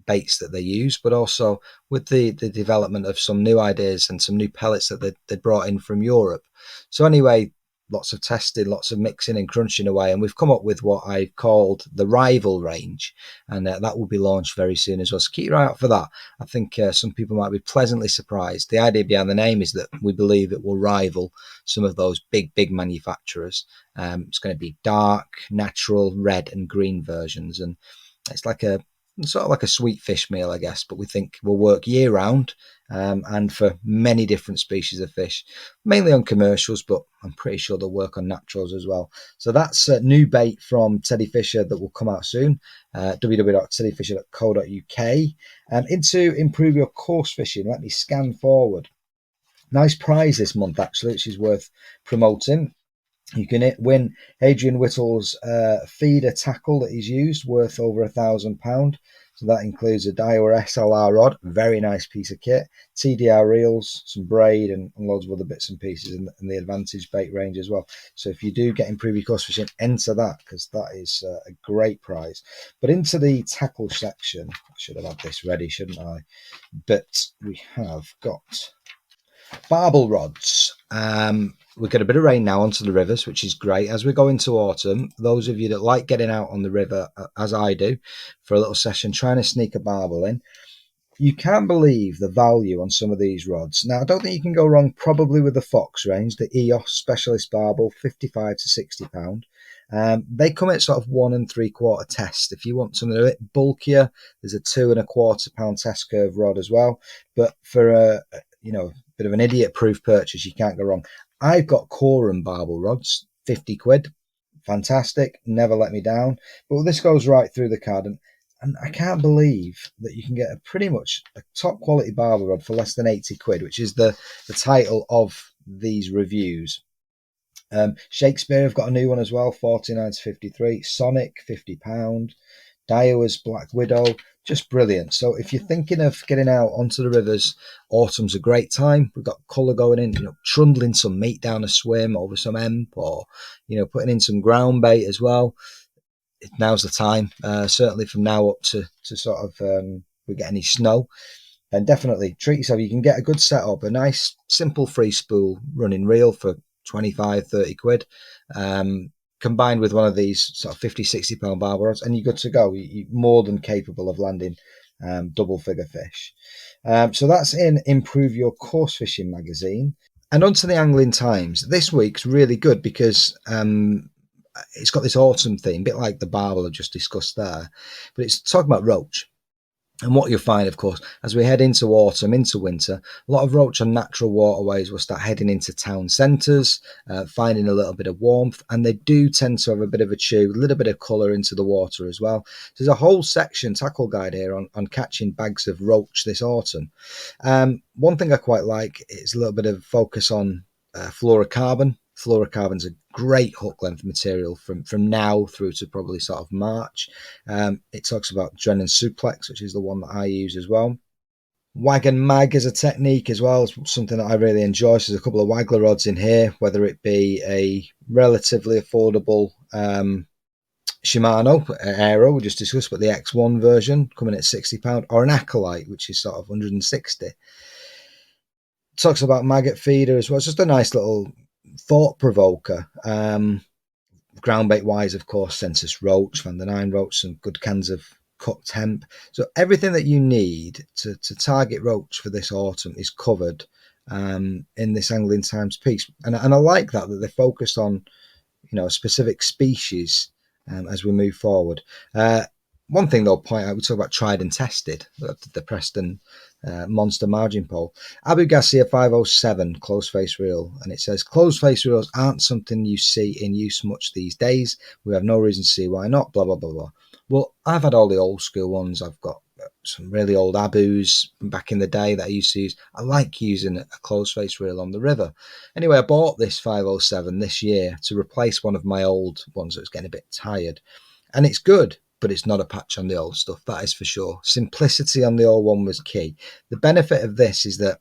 baits that they use, but also with the development of some new ideas and some new pellets that they brought in from Europe. So anyway, lots of testing, lots of mixing and crunching away, and we've come up with what I called the Rival range, and that will be launched very soon as well. So keep your eye out for that. I think some people might be pleasantly surprised. The idea behind the name is that we believe it will rival some of those big manufacturers. It's going to be dark, natural, red and green versions, and it's like a sort of like a sweet fish meal, I guess, but we think will work year round and for many different species of fish, mainly on commercials, but I'm pretty sure they'll work on naturals as well. So that's new bait from Teddy Fisher that will come out soon, www.teddyfisher.co.uk. Into improve your course fishing, let me scan forward. Nice prize this month, actually, which is worth promoting. You can win Adrian Whittle's feeder tackle that he's used, worth over £1,000. So that includes a Daiwa SLR rod, very nice piece of kit, TDR reels, some braid, and loads of other bits and pieces in the Advantage bait range as well. So if you do get Improve Your Course Fishing, enter that, because that is a great prize. But into the tackle section, I should have had this ready, shouldn't I? But we have got barbel rods. We get a bit of rain now onto the rivers, which is great. As we go into autumn, those of you that like getting out on the river, as I do, for a little session, trying to sneak a barbel in, you can't believe the value on some of these rods. Now, I don't think you can go wrong probably with the Fox range, the EOS Specialist Barbel, £55 to £60. They come at sort of 1 3/4 test. If you want something a bit bulkier, there's a 2 1/4 pound test curve rod as well. But for a bit of an idiot-proof purchase, you can't go wrong. I've got Coram barbel rods, £50, fantastic, never let me down. But this goes right through the card, and I can't believe that you can get pretty much a top quality barbel rod for less than £80, which is the title of these reviews. Shakespeare have got a new one as well, £49 to £53. Sonic, £50. Daiwa's Black Widow, just brilliant. So if you're thinking of getting out onto the rivers, autumn's a great time. We've got colour going in, trundling some meat down a swim over some emp, or putting in some ground bait as well. Now's the time. Certainly from now up to sort of we get any snow, then definitely treat yourself. You can get a good setup, a nice simple free spool running reel for 25, 30 quid. Combined with one of these sort of 50, 60 pound barbel rods, and you're good to go. You're more than capable of landing double figure fish. So that's in Improve Your Course Fishing magazine. And onto the Angling Times. This week's really good because it's got this autumn theme, a bit like the barbel I just discussed there, but it's talking about roach. And what you'll find, of course, as we head into autumn, into winter, a lot of roach on natural waterways will start heading into town centres, finding a little bit of warmth, and they do tend to have a bit of a chew, a little bit of colour into the water as well. There's a whole section, tackle guide here, on catching bags of roach this autumn. One thing I quite like is a little bit of focus on fluorocarbon. Fluorocarbon's a great hook length material from now through to probably sort of March. It talks about Drennan Suplex, which is the one that I use as well. Wag and mag as a technique as well is something that I really enjoy. So there's a couple of waggler rods in here, whether it be a relatively affordable Shimano Aero, we just discussed, but the X1 version coming at £60, or an Acolyte, which is sort of 160. Talks about maggot feeder as well. It's just a nice little thought provoker. Ground bait wise, of course, Census roach, Van der Nine roach, some good cans of cooked hemp. So everything that you need to target roach for this autumn is covered in this Angling Times piece, and I like that they focused on a specific species as we move forward. One thing they'll point out, we talk about tried and tested, the Preston Monster Margin Pole. Abu Garcia 507 closed face reel, and it says closed face reels aren't something you see in use much these days. We have no reason to see why not, blah blah blah blah. Well, I've had all the old school ones. I've got some really old Abus back in the day that I used to use. I like using a closed face reel on the river. Anyway, I bought this 507 this year to replace one of my old ones that was getting a bit tired, and it's good, but it's not a patch on the old stuff, that is for sure. Simplicity on the old one was key. The benefit of this is that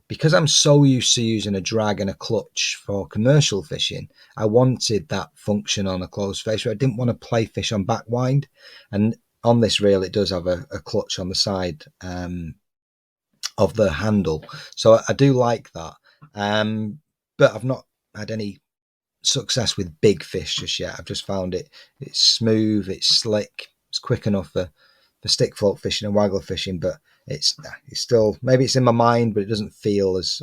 because I'm so used to using a drag and a clutch for commercial fishing, I wanted that function on a closed face reel. I didn't want to play fish on back wind, and on this reel it does have a clutch on the side of the handle, so I do like that. But I've not had any success with big fish just yet. I've just found it's smooth, it's slick, it's quick enough for stick float fishing and waggler fishing, but it's still, maybe it's in my mind, but it doesn't feel as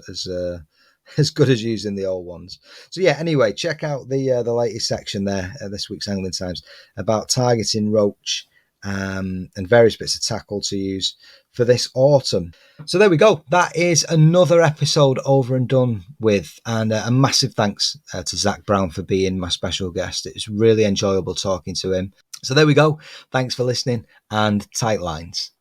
good as using the old ones. So yeah, anyway, check out the latest section there, this week's Angling Times, about targeting roach and various bits of tackle to use for this autumn. So there we go. That is another episode over and done with. And a massive thanks to Zac Brown for being my special guest. It's really enjoyable talking to him. So there we go. Thanks for listening, and tight lines.